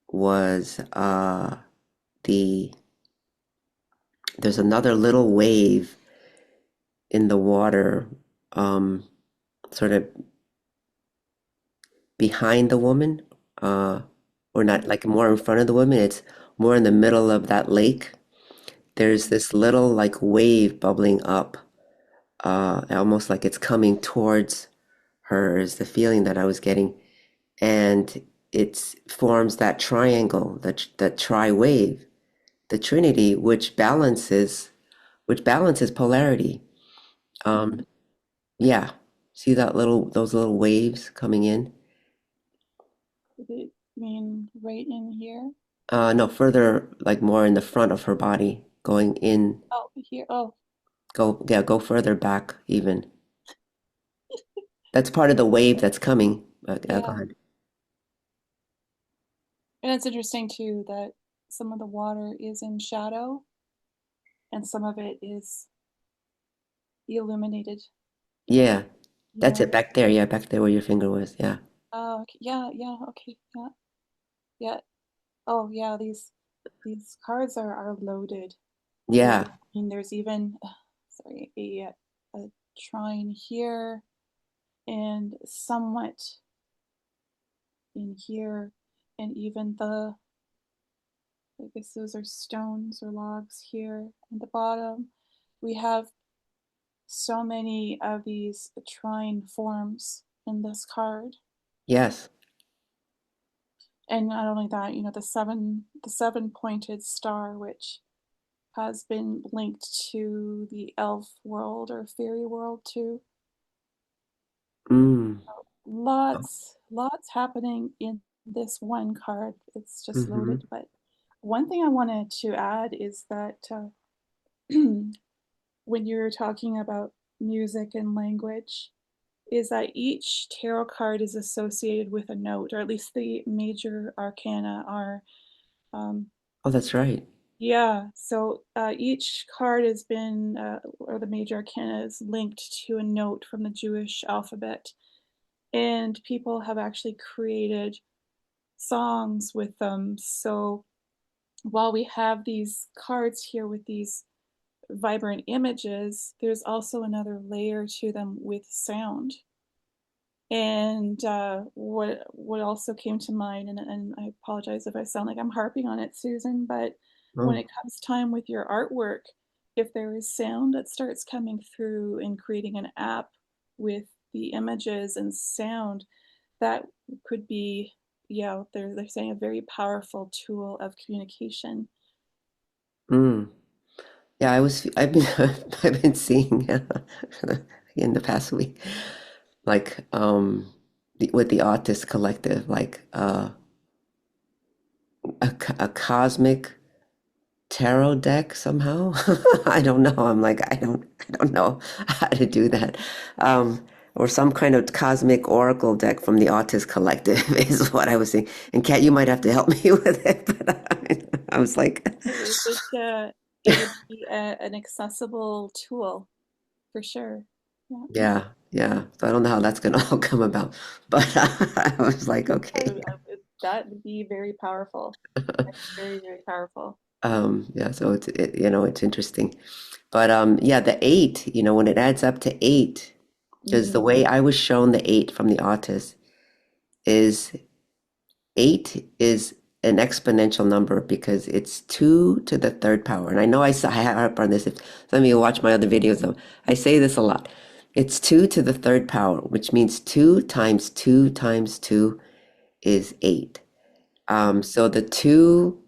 was the there's another little wave in the water, um, sort of behind the woman, uh, or not like more in front of the woman. It's more in the middle of that lake. There's this little like wave bubbling up, almost like it's coming towards her, is the feeling that I was getting. And it forms that triangle, that tri-wave, the Trinity, which balances polarity. Mm-hmm. Um, yeah. See those little waves coming in? Did it mean right in here? No, further, like more in the front of her body, going in. Oh, here. Oh, Go further back even. That's part of the wave that's coming. Go yeah. ahead. And it's interesting too that some of the water is in shadow and some of it is illuminated. Yeah, that's Yeah. it back there. Yeah, back there where your finger was. Yeah. Oh, okay. Yeah, yeah, okay. Yeah. Yeah. Oh, yeah, these cards are loaded. Yeah. Loaded. I mean, there's even sorry, a trine here and somewhat in here, and even the, I guess those are stones or logs here at the bottom. We have so many of these trine forms in this card. Yes. And not only that, you know, the seven pointed star, which has been linked to the elf world or fairy world too. Mm. Lots happening in this one card. It's just Mm-hmm. loaded. But one thing I wanted to add is that when you're talking about music and language, is that each tarot card is associated with a note, or at least the major arcana are. Um, Oh, that's right. yeah, so each card has been, or the major arcana is linked to a note from the Jewish alphabet. And people have actually created songs with them. So while we have these cards here with these vibrant images, there's also another layer to them with sound. And what also came to mind, and I apologize if I sound like I'm harping on it, Susan, but when Oh. it comes time with your artwork, if there is sound that starts coming through and creating an app with the images and sound, that could be, yeah, they're saying a very powerful tool of communication. Mm. Yeah, I've been I've been seeing in the past week, like with the Autist Collective, like a cosmic tarot deck somehow. I don't know. I'm like, I don't know how to do that. Or some kind of cosmic oracle deck from the Autist Collective is what I was saying. And Kat, you might have to help me with it, but I was like, It would be an accessible tool for sure. Yeah. yeah, yeah. So I don't know how that's gonna all come about, but I was like, okay. That would be very powerful. Very, very powerful. Yeah, so it's interesting. But yeah, the eight, when it adds up to eight, because the Mm-hmm. way I was shown the eight from the artist is eight is an exponential number because it's two to the third power. And I know I harp on this. If some of you watch my other videos, though, I say this a lot. It's two to the third power, which means two times two times two is eight. So the two,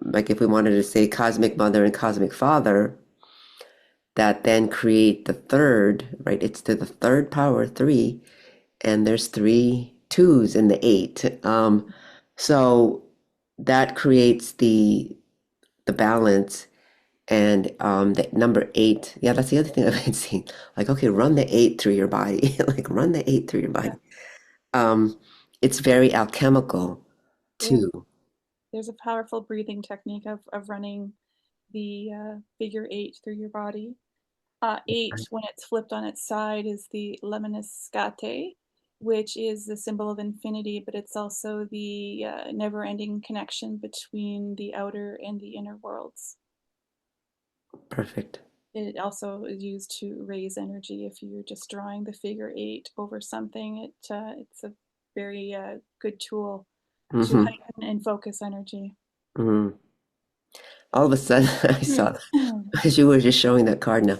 like if we wanted to say cosmic mother and cosmic father, that then create the third, right? It's to the third power, three, and there's three twos in the eight. So that creates the balance. And the number eight, yeah, that's the other thing I've been seeing. Like, okay, run the eight through your body, like run the eight through your Yeah, body. Um, it's very alchemical yeah. too. There's a powerful breathing technique of running the figure eight through your body. Eight, when it's flipped on its side, is the lemniscate, which is the symbol of infinity, but it's also the never-ending connection between the outer and the inner worlds. Perfect. It also is used to raise energy. If you're just drawing the figure eight over something, it's a very good tool to Hmm. heighten and focus energy. Hmm. All of a sudden, I saw, as you were just showing that card now,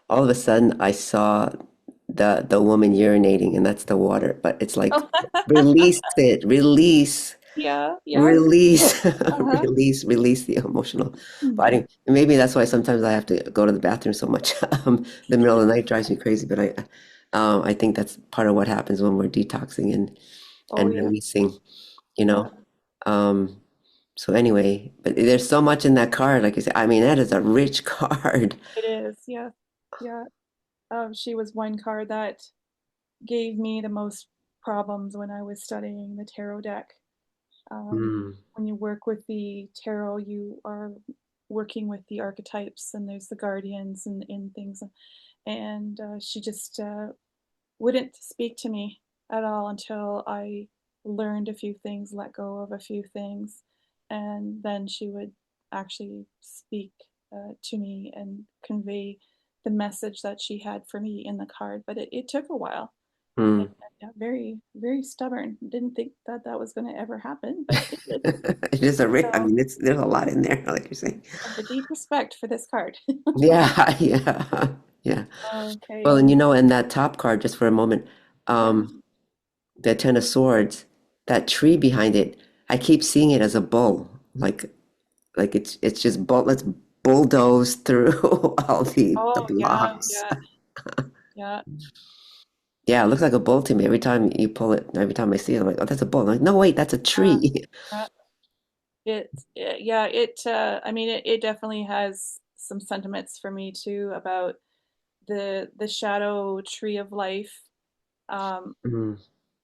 all of a sudden I saw the woman urinating, and that's the water. But it's like, Oh, release it, release, yeah, yeah. release, Uh-huh. release the emotional Hmm. body. And maybe that's why sometimes I have to go to the bathroom so much. The middle of the night drives me crazy, but I think that's part of what happens when we're detoxing Oh, and yeah, releasing, you yeah, know. Um, so anyway, but there's so much in that card, like you said. I mean, that is a rich card. it is. Yeah, yeah. She was one card that gave me the most problems when I was studying the tarot deck. Mm, When you work with the tarot, you are working with the archetypes, and there's the guardians and things. And she just wouldn't speak to me at all until I learned a few things, let go of a few things, and then she would actually speak to me and convey the message that she had for me in the card. But it took a while. mm. yeah, very, very stubborn. Didn't think that that was going to ever happen, but it did. It is I So mean, there's a lot in there, like you're saying. I have a deep respect for this card. Yeah, yeah, yeah. Well, Okay. and in that top card, just for a moment, Yeah. um, the Ten of Swords, that tree behind it, I keep seeing it as a bull, like it's just let's bulldoze through all the Oh, yeah, blocks. yeah, yeah. Yeah, it looks like a bull to me. Every time you pull it, every time I see it, I'm like, oh, that's a bull. I'm like, no, wait, that's a Uh, tree. yeah. Yeah, I mean, it definitely has some sentiments for me too about the shadow tree of life, um, Mm,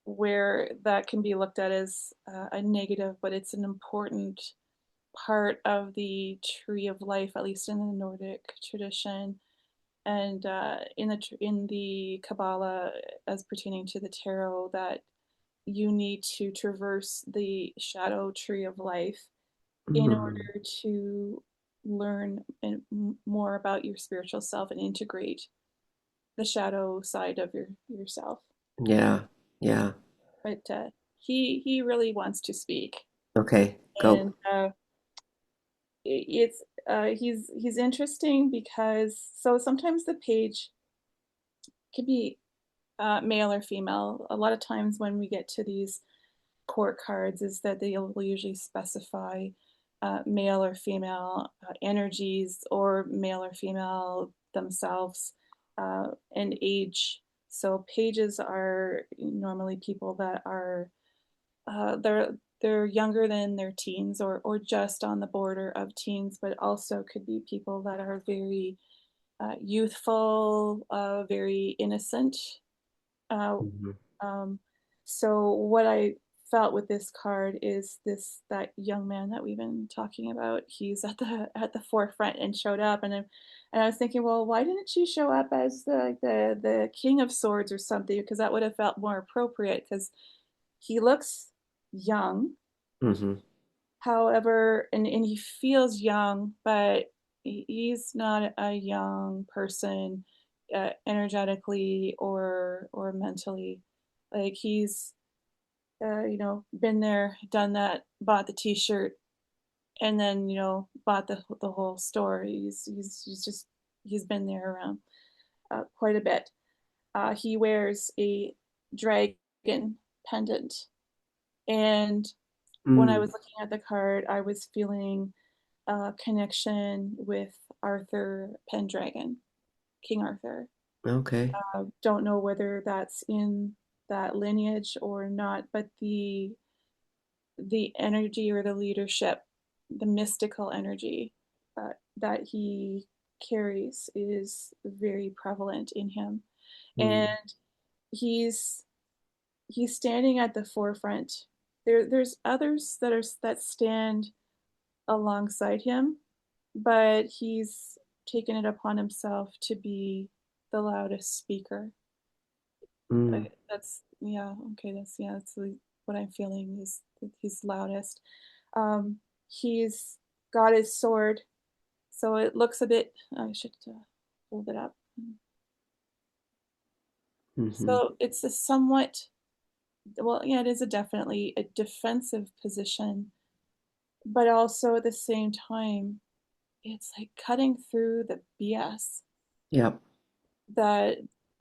where that can be looked at as a negative, but it's an important part of the tree of life, at least in the Nordic tradition, and in the Kabbalah, as pertaining to the tarot, that you need to traverse the shadow tree of life in mm. order to learn more about your spiritual self and integrate the shadow side of yourself. Yeah, yeah. But he really wants to speak, Okay, and go. it's he's interesting because so sometimes the page can be male or female. A lot of times when we get to these court cards, is that they will usually specify male or female energies, or male or female themselves, and age. So pages are normally people that are they're younger than their teens, or just on the border of teens, but also could be people that are very youthful, very innocent. Uh, Mhm. um, so what I felt with this card is that young man that we've been talking about. He's at the forefront and showed up, and I was thinking, well, why didn't she show up as the King of Swords or something? Because that would have felt more appropriate. Because he looks young, Mhm. however, and he feels young, but he's not a young person, energetically or mentally. Like he's been there, done that, bought the T-shirt, and then bought the whole store. He's been there around quite a bit. He wears a dragon pendant, and when I Mm. was looking at the card, I was feeling a connection with Arthur Pendragon, King Arthur. Okay. Don't know whether that's in that lineage or not, but the energy or the leadership, the mystical energy that he carries is very prevalent in him, and Mm. he's he's standing at the forefront. There's others that stand alongside him, but he's taken it upon himself to be the loudest speaker. Mm. That's yeah, okay. That's what I'm feeling is that he's loudest. Um, he's got his sword, so it looks a bit. I should hold it up. Mhm. So it's a somewhat, well, yeah, it is a definitely a defensive position, but also at the same time, it's like cutting through the BS Yep. that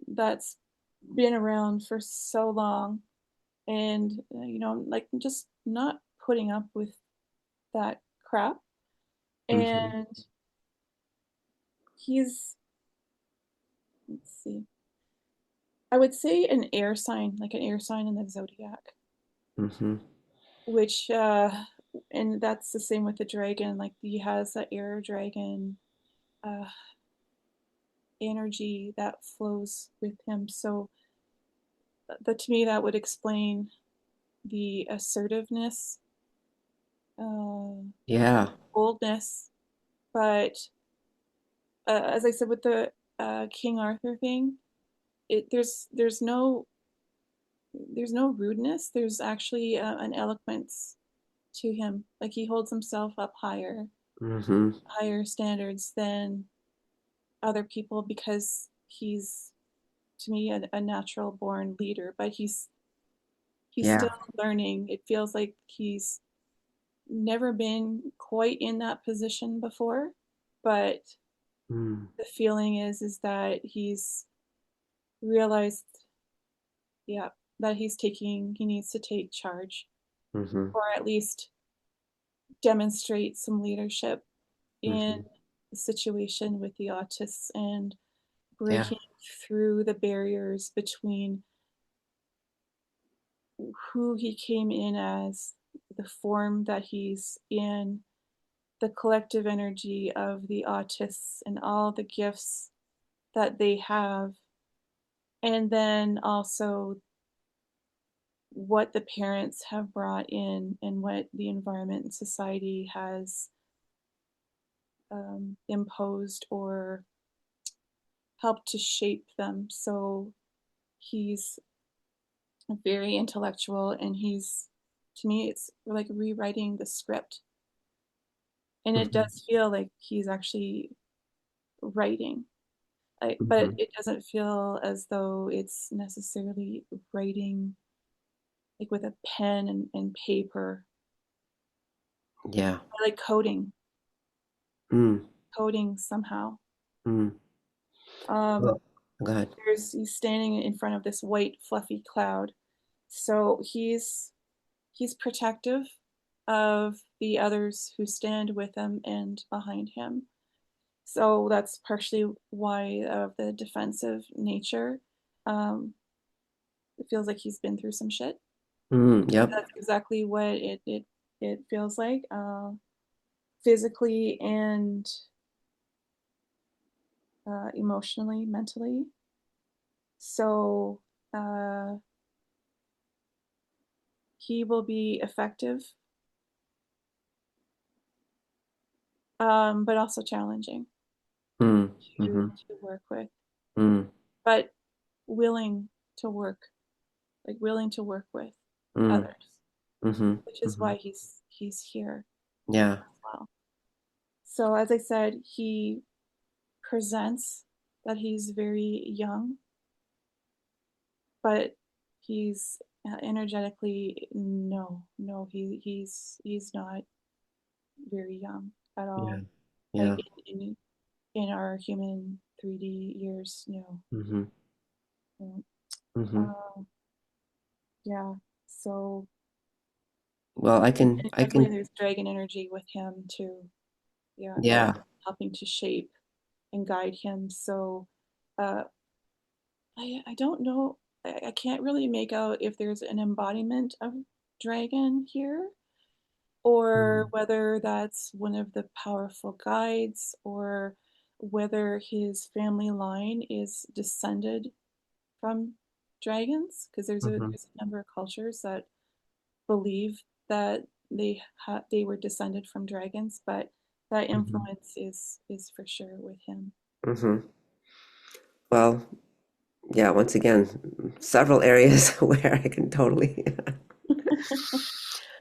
that's been around for so long, and like just not putting up with that crap. Mhm. And he's, let's see, I would say an air sign, like an air sign in the zodiac, Mhm. which and that's the same with the dragon. Like he has that air dragon uh energy that flows with him. So that, to me, that would explain the assertiveness, uh, Yeah. boldness. But as I said with the King Arthur thing, there's no rudeness. There's actually an eloquence to him. Like he holds himself up Mhm. higher standards than other people because he's to me a natural born leader, but he's Yeah. still learning. It feels like he's never been quite in that position before, but Mm. the feeling is that he's realized, yeah, that he needs to take charge, Mm-hmm. or at least demonstrate some leadership in Mm-hmm. the situation with the autists, and Yeah. breaking through the barriers between who he came in as, the form that he's in, the collective energy of the autists and all the gifts that they have, and then also what the parents have brought in and what the environment and society has imposed or helped to shape them. So he's very intellectual, and to me, it's like rewriting the script. And it Mm-hmm. does feel like he's actually writing. But Mm-hmm. it doesn't feel as though it's necessarily writing like with a pen and paper. Yeah. I like coding, Mm. coding somehow. Mm. Um, Well, go ahead. he's standing in front of this white fluffy cloud, so he's protective of the others who stand with him and behind him. So that's partially why of the defensive nature. Um, it feels like he's been through some shit. Mm. Yep. That's exactly what it feels like, physically and emotionally, mentally. So uh, he will be effective, but also challenging Mm. to Mm-hmm. work with, Mm. but willing to work, like willing to work with Mm. others, Mm-hmm. which is Mm-hmm. why he's here Yeah. as well. So as I said, he presents that he's very young, but he's energetically, no, he's not very young at Yeah. all. Like Yeah. in our human 3D years, no. Mm-hmm. No. Mm-hmm. Uh, yeah. So Well, and I definitely can, there's dragon energy with him too. Yeah, that yeah. helping to shape and guide him. So uh, I don't know. I can't really make out if there's an embodiment of dragon here, or Mm. whether that's one of the powerful guides, or whether his family line is descended from dragons, because Mm-hmm. there's a number of cultures that believe that they were descended from dragons, but that Mm-hmm. influence is for sure with him. Mm-hmm. Well, yeah, once again, several areas where I can totally,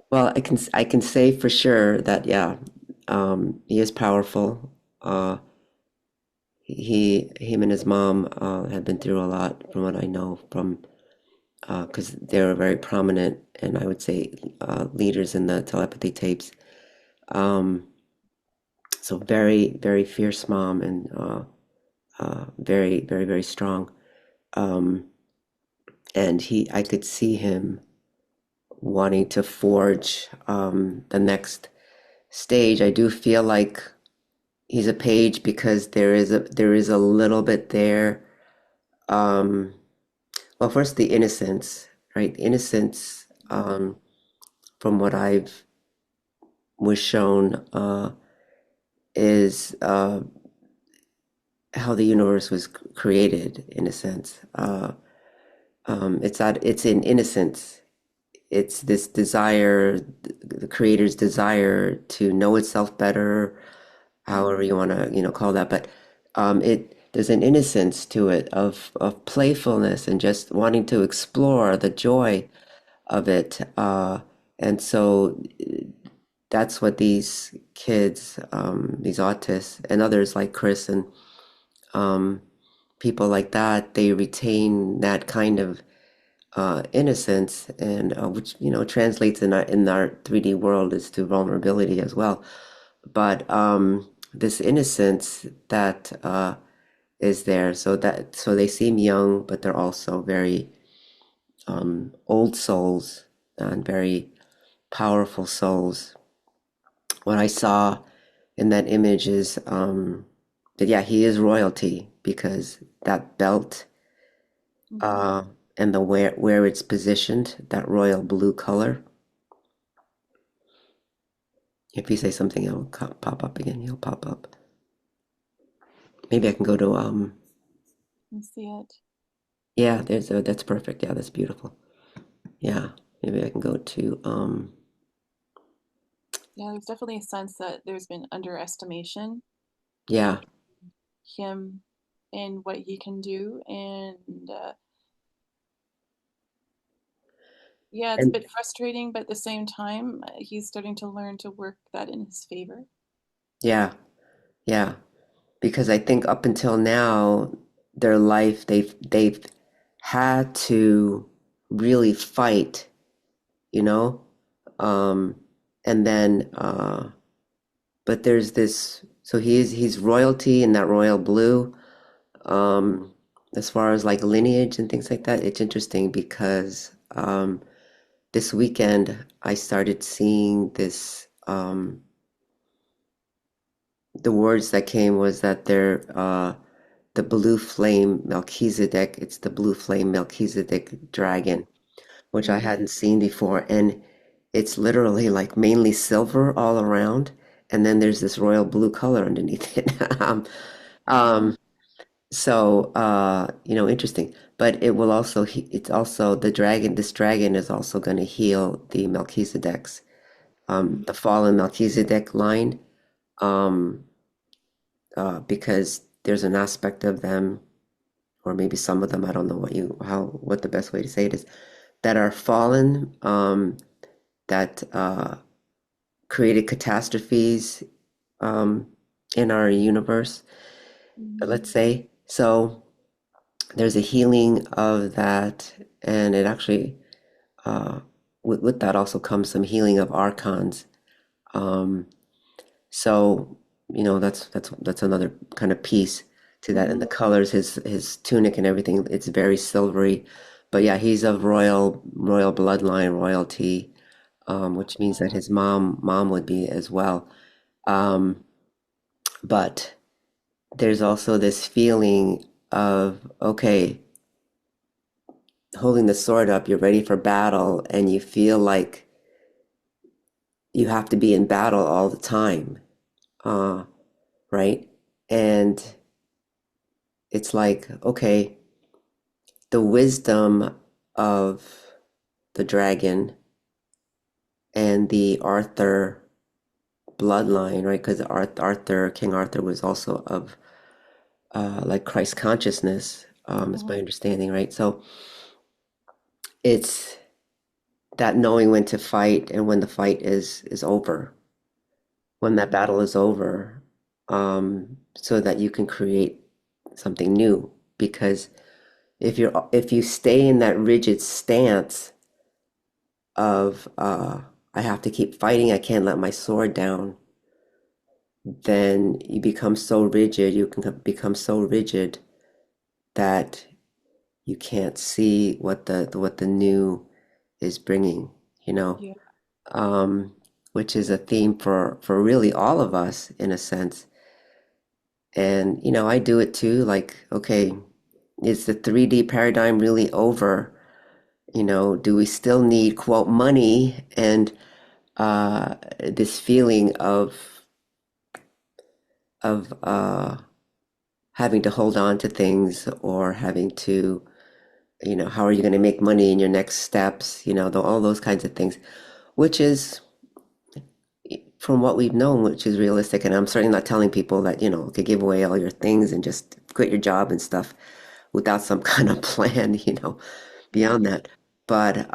well, I can say for sure that, yeah, he is powerful. Him and his mom, have been through a lot from what I know from, because they were very prominent and I would say, leaders in the telepathy tapes. Um, so very, very fierce mom and, very, very, very strong. Um, and I could see him wanting to forge, the next stage. I do feel like he's a page because there is a little bit there. Um, well, first the innocence, right? Innocence, from what I've was shown, is, how the universe was created in a sense. It's in innocence. It's this desire, the creator's desire to know itself better, however you want to, call that. But, it there's an innocence to it of playfulness and just wanting to explore the joy of it. And so that's what these kids, these autists and others like Chris and, um, people like that, they retain that kind of innocence, and which translates in our 3D world is to vulnerability as well. But this innocence that is there, so they seem young, but they're also very old souls and very powerful souls. What I saw in that image is that yeah, he is royalty because that belt Mm-hmm. uh, and the where it's positioned, that royal blue color. If you say something, it'll pop up again. He'll pop up. Maybe I can go to I see it. yeah, that's perfect. Yeah, that's beautiful. Yeah, maybe I can go to Yeah, there's definitely a sense that there's been underestimation yeah, in him and what he can do, and yeah, it's a and bit frustrating, but at the same time, he's starting to learn to work that in his favor. yeah, yeah. Because I think up until now, their life they've had to really fight, you know, um, and then but there's this. So he's royalty in that royal blue. Um, as far as like lineage and things like that, it's interesting because this weekend I started seeing this. The words that came was that they're the blue flame Melchizedek. It's the blue flame Melchizedek dragon, which I Mm-hmm. hadn't seen before, and it's literally like mainly silver all around, and then there's this royal blue color underneath it. Mm-hmm. Um, interesting. But it will also it's also the dragon. This dragon is also going to heal the Melchizedeks, the fallen Melchizedek line, um, because there's an aspect of them, or maybe some of them. I don't know what the best way to say it is, that are fallen, that created catastrophes um, in our universe. Let's Mm-hmm. say so. There's a healing of that, and it actually uh, with that also comes some healing of archons. Um, so that's another kind of piece to that. And Mm-hmm. the colors, his tunic and everything, it's very silvery. But yeah, he's of royal bloodline, royalty, which means that his mom would be as well. Um, but there's also this feeling of okay, holding the sword up, you're ready for battle, and you feel like you have to be in battle all the time, uh, right? And it's like, okay, the wisdom of the dragon and the Arthur bloodline, right? Because King Arthur was also of like Christ consciousness, is my Mm-hmm. understanding, right? So it's that knowing when to fight and when the fight is over, when that battle is over, so that you can create something new. Because if you stay in that rigid stance of I have to keep fighting, I can't let my sword down, then you become so rigid, you can become so rigid that you can't see what the new is bringing, you know, Yeah. um, which is a theme for really all of us in a sense. And I do it too. Like, okay, is the 3D paradigm really over? Do we still need quote money and this feeling of having to hold on to things, or having to, how are you going to make money in your next steps? All those kinds of things, which is from what we've known, which is realistic. And I'm certainly not telling people that, to give away all your things and just quit your job and stuff without some kind of plan, Yeah. beyond that. But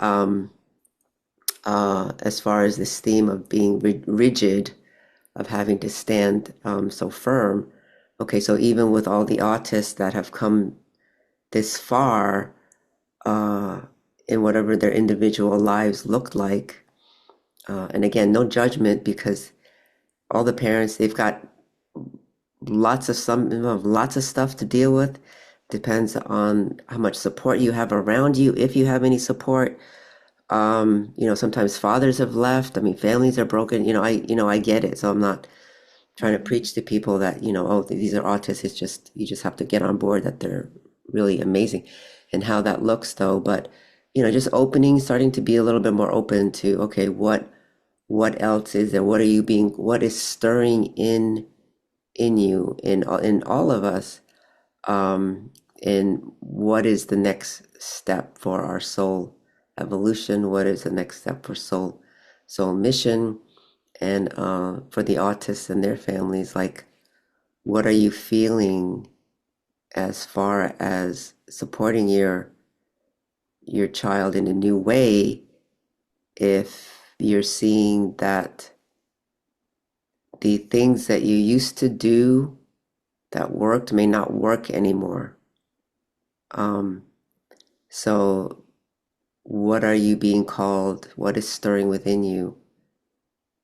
as far as this theme of being rigid, of having to stand so firm, Okay, so even with all the autists that have come this far, uh, in whatever their individual lives looked like, and again, no judgment because all the parents, they've got lots of stuff to deal with. Depends on how much support you have around you, if you have any support. Sometimes fathers have left. I mean, families are broken. I get it. So I'm not trying to Mhm. preach to people that, oh, these are autists. It's just, you just have to get on board that they're really amazing and how that looks though. But, just starting to be a little bit more open to, okay, what else is there? What is stirring in you, in all of us? And what is the next step for our soul evolution? What is the next step for soul mission? And for the autists and their families, like, what are you feeling as far as supporting your child in a new way if you're seeing that the things that you used to do that worked may not work anymore? Um, so what are you being called? What is stirring within you?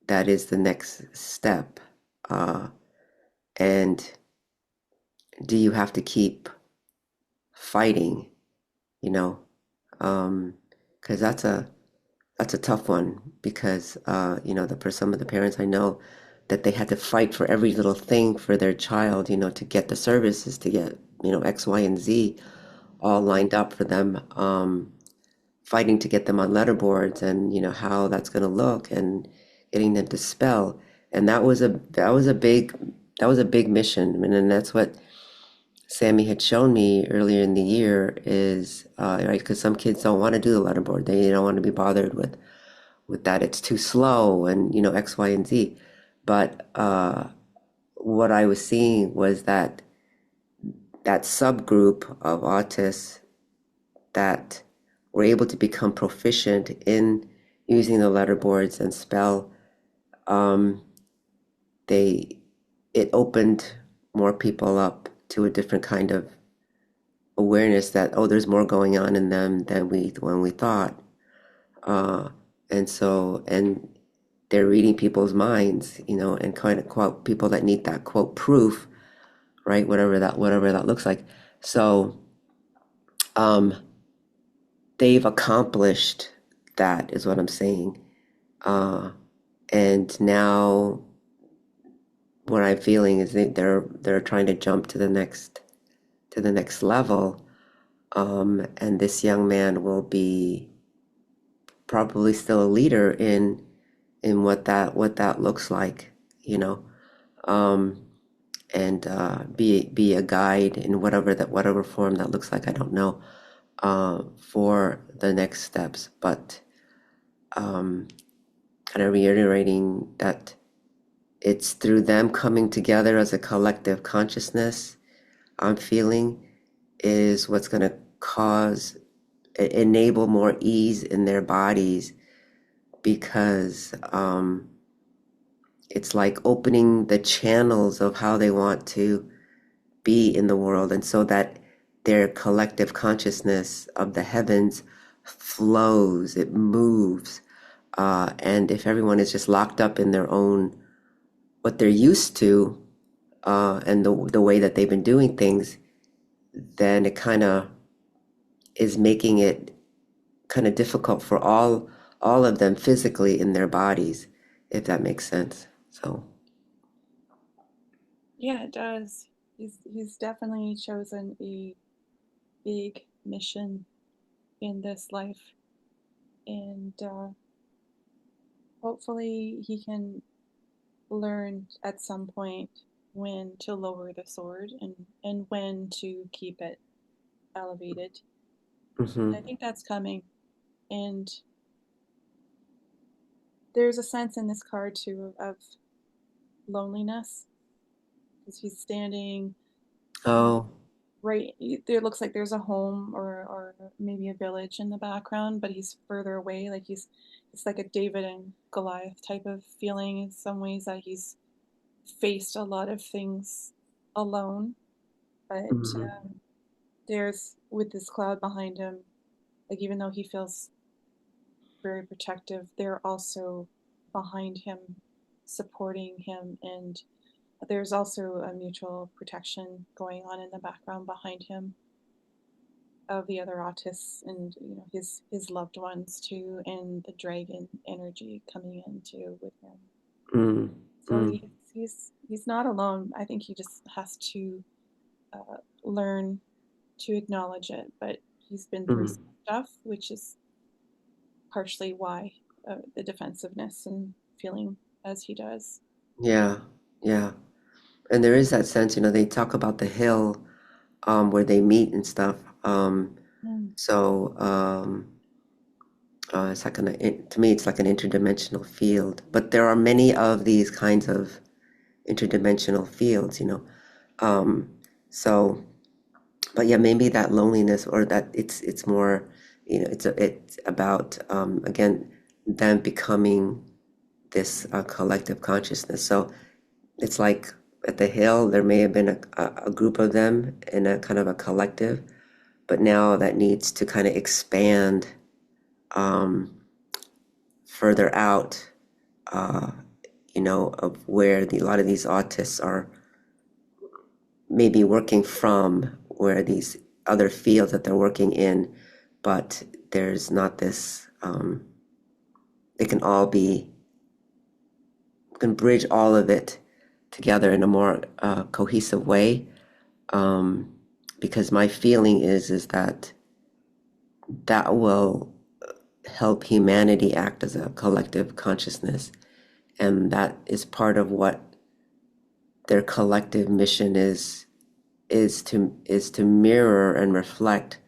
That is the next step. Uh, and do you have to keep fighting, you know? Because that's a tough one because, for some of the parents I know that they had to fight for every little thing for their child, to get the services, to get, X, Y, and Z all lined up for them. Fighting to get them on letterboards and how that's going to look and getting them to spell, and that was a big mission. And that's what Sammie had shown me earlier in the year is right, because some kids don't want to do the letterboard. They don't want to be bothered with that. It's too slow and X, Y, and Z. But what I was seeing was that subgroup of autists that were able to become proficient in using the letterboards and spell, um, they it opened more people up to a different kind of awareness that, oh, there's more going on in them than we thought. uh, and they're reading people's minds, and kind of quote people that need that quote proof, right, whatever that looks like. So um, they've accomplished that is what I'm saying. uh, and now what I'm feeling is they're trying to jump to the next level. And this young man will be probably still a leader in what that looks like, you know, um, and be a guide in whatever form that looks like. I don't know, for the next steps, but kind of reiterating that it's through them coming together as a collective consciousness. I'm feeling is what's going to enable more ease in their bodies because it's like opening the channels of how they want to be in the world, and so that their collective consciousness of the heavens flows, it moves. And if everyone is just locked up in their own, what they're used to, and the way that they've been doing things, then it kind of is making it kind of difficult for all of them physically in their bodies, if that makes sense. So, Yeah, it does. He's definitely chosen a big mission in this life, and hopefully he can learn at some point when to lower the sword and when to keep it elevated. And I mhm. think that's coming. And there's a sense in this card too of loneliness because he's standing Oh, right there. Looks like there's a home or maybe a village in the background, but he's further away. Like it's like a David and Goliath type of feeling in some ways, that he's faced a lot of things alone, but Mm-hmm. there's, with this cloud behind him, like even though he feels very protective, they're also behind him, supporting him, and there's also a mutual protection going on in the background behind him of the other autists and his loved ones too, and the dragon energy coming in too with him. So Mm-hmm. he's not alone. I think he just has to learn to acknowledge it. But he's been through Mm-hmm. some stuff, which is partially why the defensiveness and feeling as he does. Yeah, yeah. And there is that sense, they talk about the hill where they meet and stuff. Mm. So it's like to me, it's like an interdimensional field. But there are many of these kinds of interdimensional fields. Um, so, but yeah, maybe that loneliness or that it's more, it's about again them becoming this collective consciousness. So it's like at the hill, there may have been a group of them in a kind of a collective, but now that needs to kind of expand um, further out, uh, of where a lot of these autists are maybe working from, where these other fields that they're working in, but there's not this, they can all be, can bridge all of it together in a more cohesive way. Um, because my feeling is that that will help humanity act as a collective consciousness, and that is part of what their collective mission is to mirror and reflect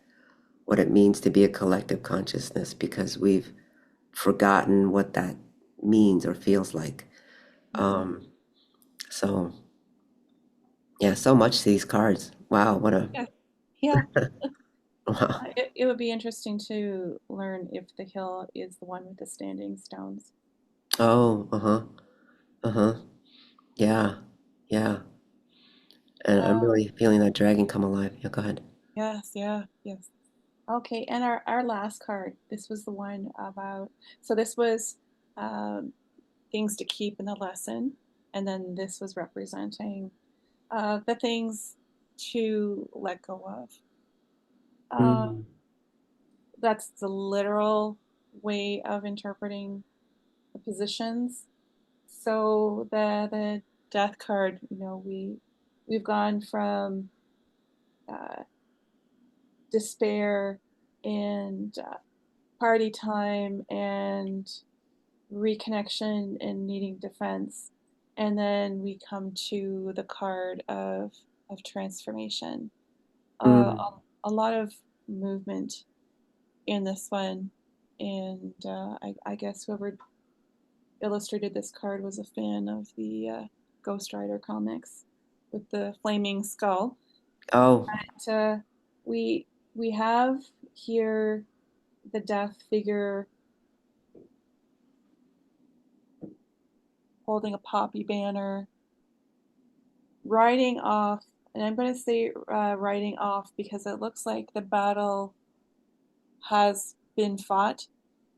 what it means to be a collective consciousness, because we've forgotten what that means or feels like. Mm-hmm. Um, so yeah, so much to these cards. Wow, what a Yeah, yeah. wow. It would be interesting to learn if the hill is the one with the standing stones. Oh, uh-huh, uh-huh. Yeah, yeah. And I'm Uh, really feeling that dragon come alive. Yeah, go ahead. yes, yeah, yes. Okay, and our last card. This was the one about. So this was um, things to keep in the lesson, and then this was representing the things to let go of. Uh, Mm, that's the literal way of interpreting the positions. So the death card, we've gone from uh, despair and party time and reconnection and needing defense, and then we come to the card of transformation. Uh, mm. a, a lot of movement in this one, and I guess whoever illustrated this card was a fan of the Ghost Rider comics with the flaming skull. Oh, But we have here the death figure holding a poppy banner, riding off, and I'm going to say riding off because it looks like the battle has been fought.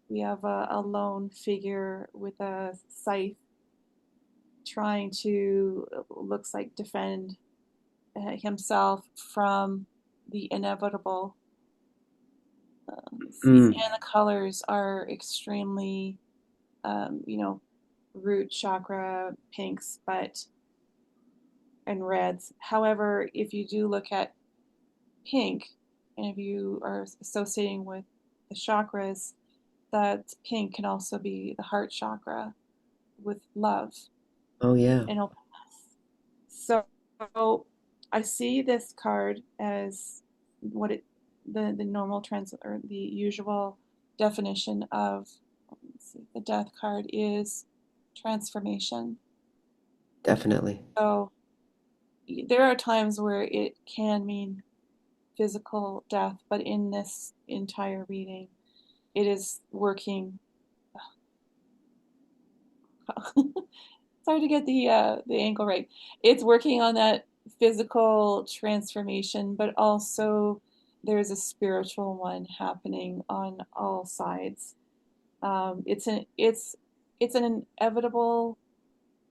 We have a lone figure with a scythe trying to, looks like, defend himself from the inevitable. Let's see, mm. and the colors are extremely, you know, root chakra pinks, but and reds. However, if you do look at pink, and if you are associating with the chakras, that pink can also be the heart chakra with love Oh yeah, and openness. So I see this card as what it the normal trans or the usual definition of, let's see, the death card is transformation. definitely. So there are times where it can mean physical death, but in this entire reading, it is working. It's hard to get the angle right. It's working on that physical transformation, but also there's a spiritual one happening on all sides. It's an inevitable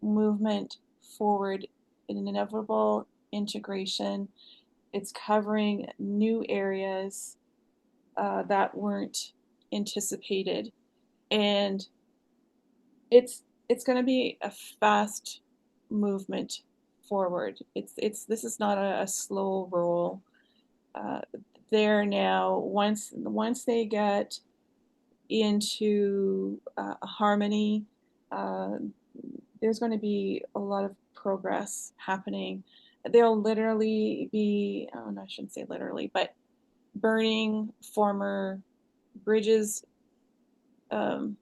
movement forward, an inevitable integration. It's covering new areas that weren't anticipated, and it's going to be a fast movement forward. This is not a slow roll. Uh, there now, once they get into harmony, uh, there's going to be a lot of progress happening. They'll literally be, oh, no, I shouldn't say literally, but burning former bridges, um,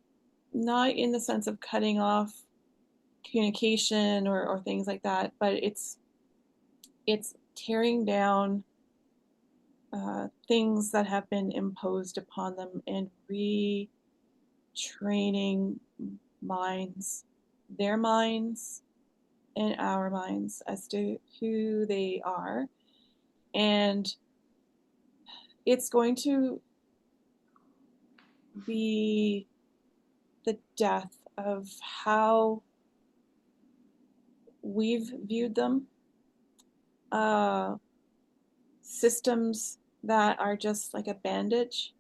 not in the sense of cutting off communication or things like that, but it's tearing down things that have been imposed upon them and retraining minds, their minds and our minds as to who they are. And it's going to be the death of how we've viewed them, systems that are just like a bandage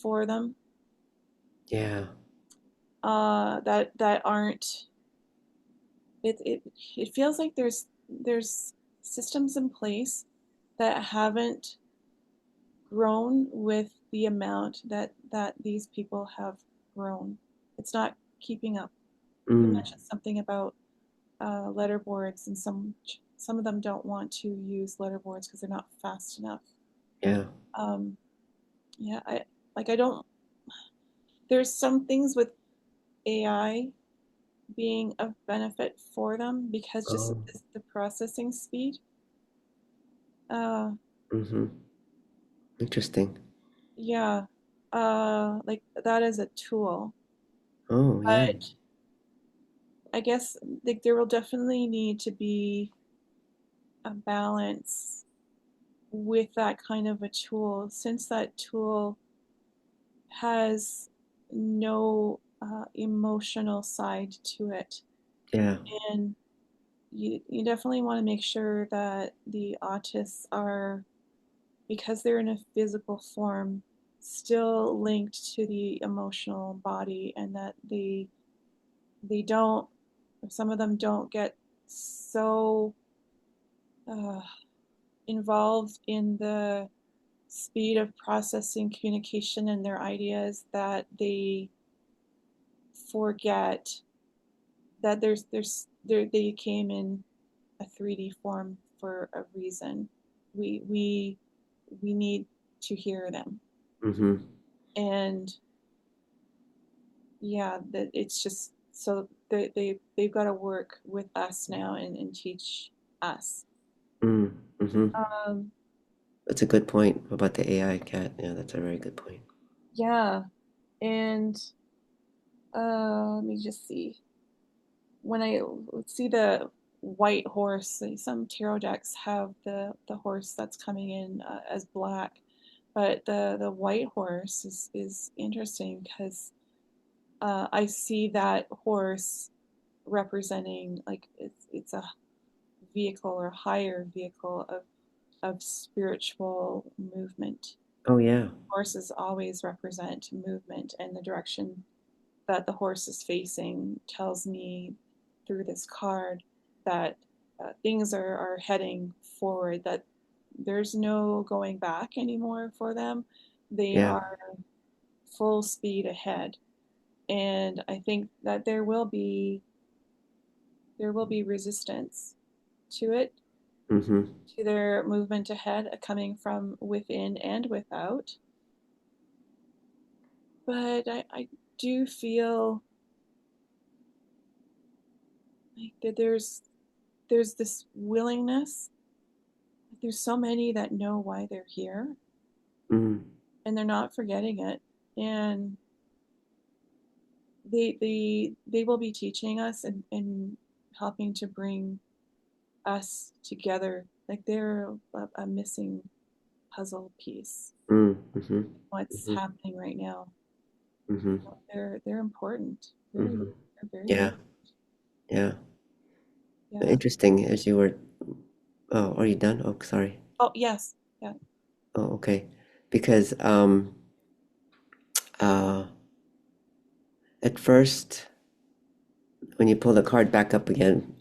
for them, Yeah. that aren't. It feels like there's systems in place that haven't grown with the amount that these people have grown. It's not keeping up. You Mm. mentioned something about letterboards, and some of them don't want to use letterboards because they're not fast enough. Yeah. Yeah, I don't. There's some things with AI being of benefit for them because just Oh. the processing speed. Uh, Mm-hmm. Interesting. yeah, like that is a tool, Oh, yeah. but I guess like there will definitely need to be a balance with that kind of a tool, since that tool has no emotional side to it. Yeah. And you definitely want to make sure that the autists are, because they're in a physical form, still linked to the emotional body, and that they don't, some of them don't get so uh, involved in the speed of processing communication and their ideas that they forget that they came in a 3D form for a reason. We we we need to hear them, Mm-hmm. and yeah, that it's just so they've got to work with us now and teach us. Mm. Mm-hmm. Um, That's a good point about the AI cat. Yeah, that's a very good point. yeah, and let me just see. When I see the white horse, some tarot decks have the horse that's coming in as black, but the white horse is interesting because I see that horse representing like it's a vehicle or higher vehicle of spiritual movement. Oh, yeah. Horses always represent movement, and the direction that the horse is facing tells me through this card that things are heading forward, that there's no going back anymore for them. They Yeah. are full speed ahead. And I think that there will be resistance to it, Mm-hmm. to their movement ahead, coming from within and without. But I do feel like that there's this willingness. There's so many that know why they're here, Mm. and they're not forgetting it, and they will be teaching us and helping to bring us together. Like they're a missing puzzle piece. Mm-hmm. What's Mm-hmm. happening right now? Mm-hmm. They're important. Very, Mm-hmm. they're very Yeah. important. Yeah. Yeah. Interesting. As you were, oh, are you done? Oh, sorry. Oh yes. Yeah. Oh, okay. Because uh, at first, when you pull the card back up again,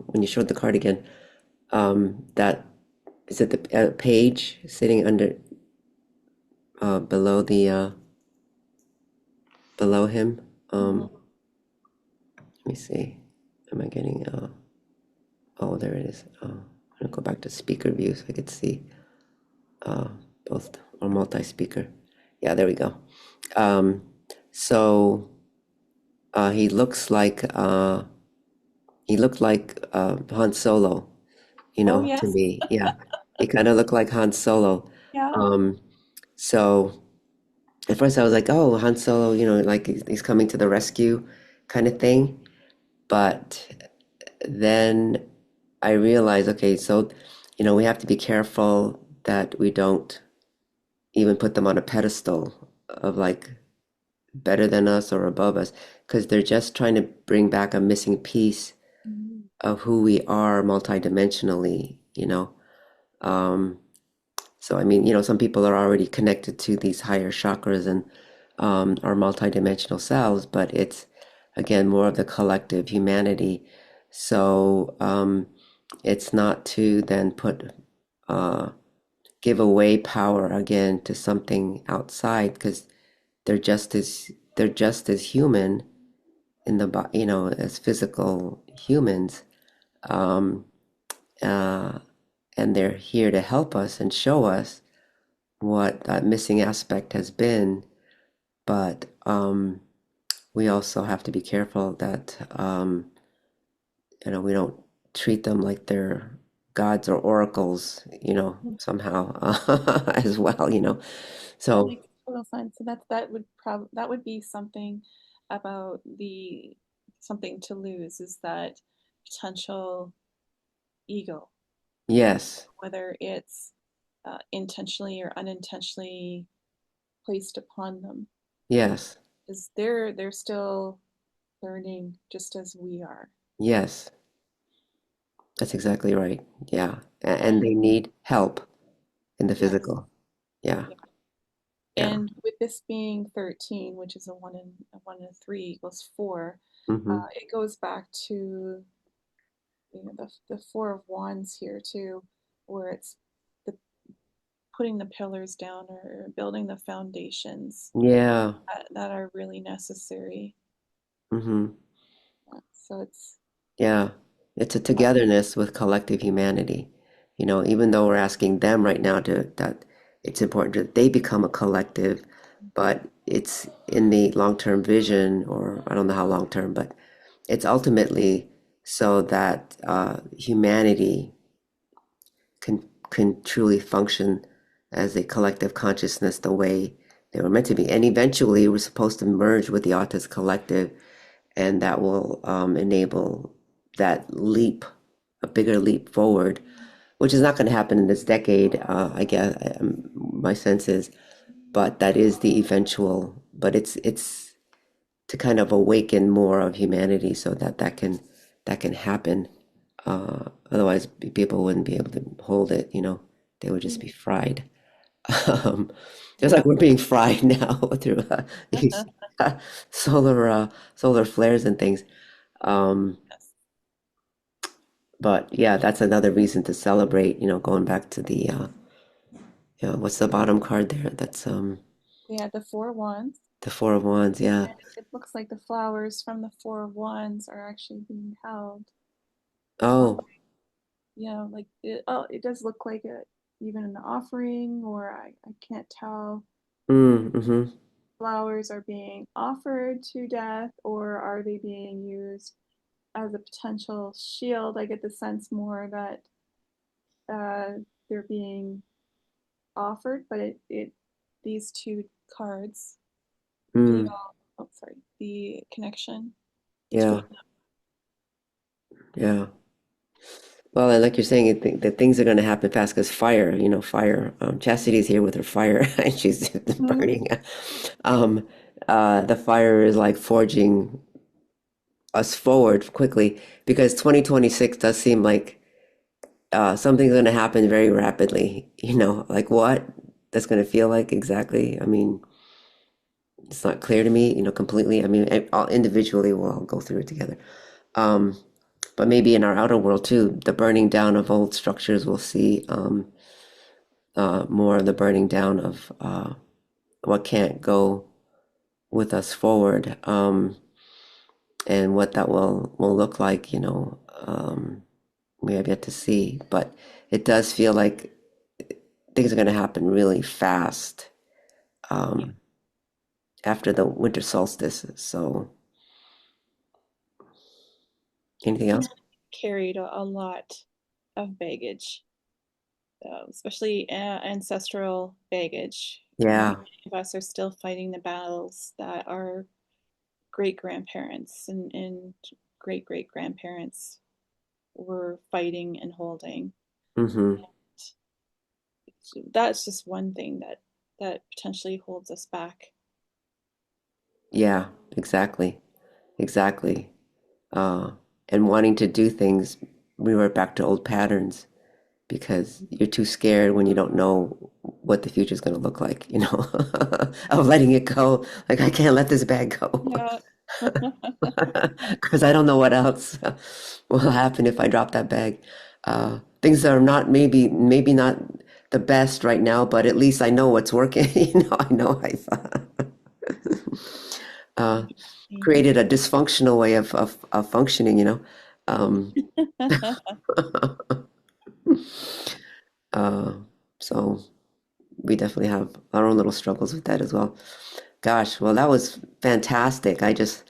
when you showed the card again, that is it the page sitting under below the below him. Mhm. Let me see. Am I getting oh, there it is. I'm gonna go back to speaker view so I could see uh both or multi-speaker. Yeah, there we go. Um, so he looks like he looked like Han Solo, Oh to yes. me. Yeah, he kind of looked like Han Solo. Yeah. Um, so at first I was like, oh, Han Solo, like he's coming to the rescue kind of thing. But then I realized, okay, so, we have to be careful that we don't even put them on a pedestal of like better than us or above us, because they're just trying to bring back a missing piece Mhm. of who we are multidimensionally. Um, so I mean, some people are already connected to these higher chakras and are multidimensional selves, but it's again more of the collective humanity. So it's not to then put give away power again to something outside, because they're just as human in the body, as physical humans. Um, uh, and they're here to help us and show us what that missing aspect has been. But we also have to be careful that we don't treat them like they're gods or oracles, somehow as well. That So makes total sense. So that would be something about the something to lose is that potential ego, yes, whether it's intentionally or unintentionally placed upon them, yes, is they're still learning just as we are. yes, that's exactly right. Yeah, and And they need help in the yes, physical. Yeah, yeah. yeah. And with this being 13, which is a 1 and a 3 equals 4, Mm-hmm. it goes back to the Four of Wands here too, where it's the putting the pillars down or building the foundations Yeah. that are really necessary. Mm-hmm. So it's Yeah, it's a uh, togetherness with collective humanity. Even though we're asking them right now that it's important that they become a collective, but it's in the long-term vision, or I don't know how long-term, but it's ultimately so that humanity can truly function as a collective consciousness the way they were meant to be. And eventually, we're supposed to merge with the Autist Collective, and that will enable that leap, a bigger leap forward, which is not going to happen in this decade, I guess. My sense is, but that is the eventual. But it's to kind of awaken more of humanity so that can happen. Otherwise, people wouldn't be able to hold it. They would just be fried. Um, just yeah. like we're being fried now through these solar solar flares and things. Um, Yes. but yeah, that's another reason to celebrate, going back to the what's the bottom card there? That's Yeah, the Four of Wands. the Four of Wands, yeah. And it looks like the flowers from the Four of Wands are actually being held. Oh, Like it does look like it, even in the offering, or I can't tell. mm-hmm. Flowers are being offered to death, or are they being used as a potential shield? I get the sense more that they're being offered, but it these two cards feel, Mm, oh sorry, the connection between yeah, yeah. Well, and like you're saying, that things are going to happen fast because fire, fire. Chastity's here with her fire, and she's Mhm. burning. Um, the fire is like forging us forward quickly because 2026 does seem like something's going to happen very rapidly. Like what that's going to feel like exactly. I mean, it's not clear to me, completely. I mean, all individually we'll all go through it together. Um, but maybe in our outer world too, the burning down of old structures, we'll see more of the burning down of what can't go with us forward, and what that will look like. We have yet to see, but it does feel like things are going to happen really fast Yeah. um, after the winter solstice. So, anything And else? carried a lot of baggage, especially ancestral baggage. Yeah. Many of us are still fighting the battles that our great grandparents and great great grandparents were fighting and holding. Mm-hmm. So that's just one thing that potentially holds us back. Yeah, exactly. Exactly. Uh, and wanting to do things, revert back to old patterns because you're too scared when you don't know what the future is going to look like, of letting it go. Like, I can't let this bag go Yeah. because I don't know what else will happen if I drop that bag. Things are not maybe not the best right now, but at least I know what's working. I know I've uh, created a dysfunctional way of functioning, Um, uh, so we definitely have our own little struggles with that as well. Gosh, well, that was fantastic. I just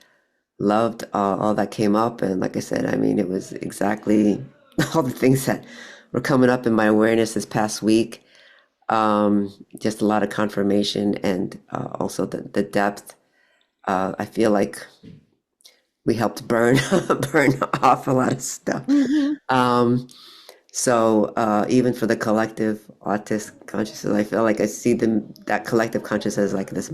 loved all that came up. And like I said, I mean, it was exactly all the things that were coming up in my awareness this past week. Just a lot of confirmation and also the depth. I feel like we helped burn off a lot of stuff. Hmm. Um, So even for the collective Autist consciousness, I feel like I see that collective consciousness as like this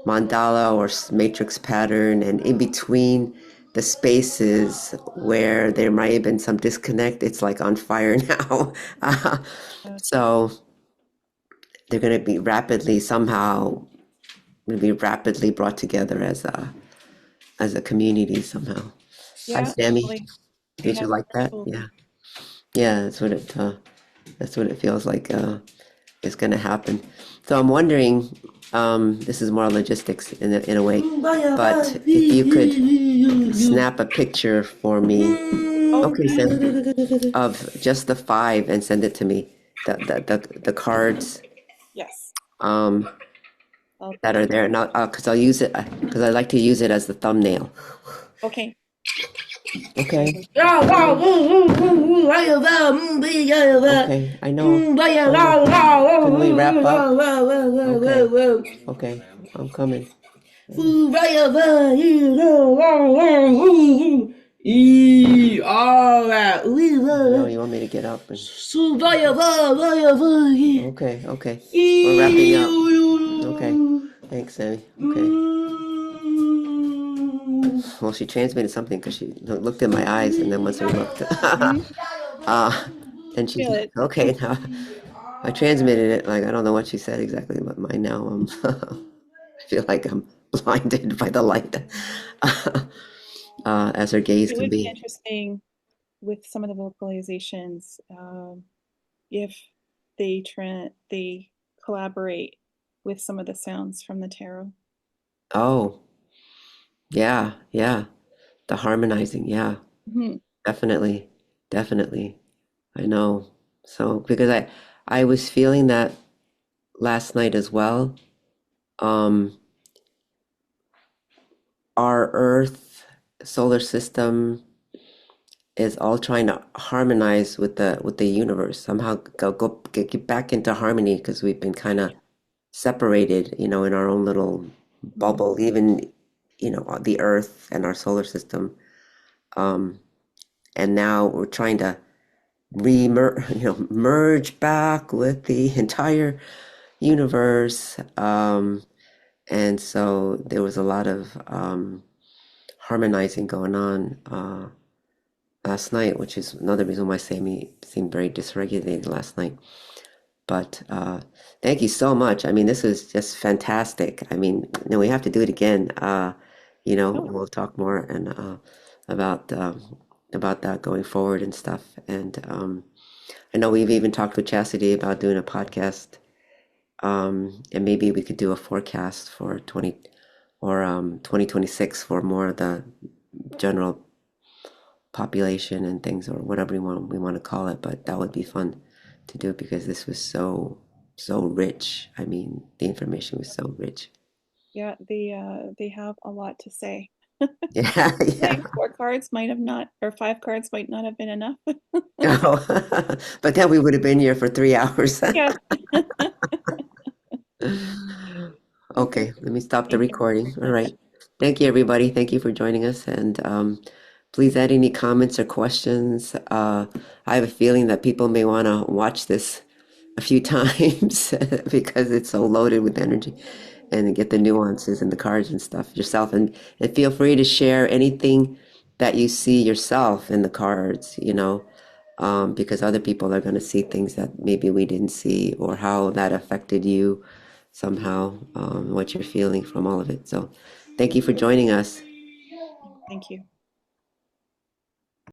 mandala or matrix pattern, and in between the spaces where there might have been some disconnect, it's like on fire now. So they're going to be rapidly brought together as a community somehow. Hi, Yeah, Sammy. hopefully we Did you have like that? tools. Yeah, yeah. That's what it feels like. Is going to happen. So I'm wondering, this is more logistics in a way, but if you could snap a picture for me, Oh, okay, Sam, of just the five and send it to me, the cards yes. um, I'll that put are it. there, and because I'll use it because I like to use it as the thumbnail. Okay. Okay. I Okay, I know. Can we wrap up? Okay. Okay, I'm coming. No, you want me to get up and... Okay, okay. We're wrapping up. Okay. Thanks, Sammy. Okay. Well, she transmitted something because she looked in my eyes, and then once we looked, Mhm. then she's Feel it. okay. Now I transmitted it. Like I don't know what she said exactly, but mine now I feel like I'm blinded by the light, as her gaze It can would be be. interesting with some of the vocalizations, if they collaborate with some of the sounds from the tarot. Oh, yeah, yeah. The harmonizing, yeah, Mhm. definitely, definitely. I know. So because I was feeling that last night as well. Um, our Earth solar system is all trying to harmonize with the universe somehow get back into harmony because we've been kind of separated, in our own little Mhm. bubble, even the Earth and our solar system. Um, and now we're trying to merge back with the entire universe. And so there was a lot of harmonizing going on last night, which is another reason why Sammie seemed very dysregulated last night. But thank you so much. I mean, this was just fantastic. I mean, we have to do it again. Oh, We'll talk more and about about that going forward and stuff. And I know we've even talked with Chastity about doing a podcast. And maybe we could do a forecast for 2026 for more of the general population and things, or whatever we want to call it. But that would be fun to do because this was so rich. I mean, the information was so rich. yeah, they have a lot to say. Yeah, yeah. Like 4 cards might have not, or 5 cards might not have been enough. Oh, but then we would have been here for 3 hours. Yeah. Okay. Okay, let me stop the Thank you recording. very All much. right. Thank you, everybody. Thank you for joining us. And please add any comments or questions. I have a feeling that people may want to watch this a few times because it's so loaded with energy and get the nuances and the cards and stuff yourself. And feel free to share anything that you see yourself in the cards, because other people are going to see things that maybe we didn't see, or how that affected you somehow, what you're feeling from all of it. So thank you for joining us. Thank you.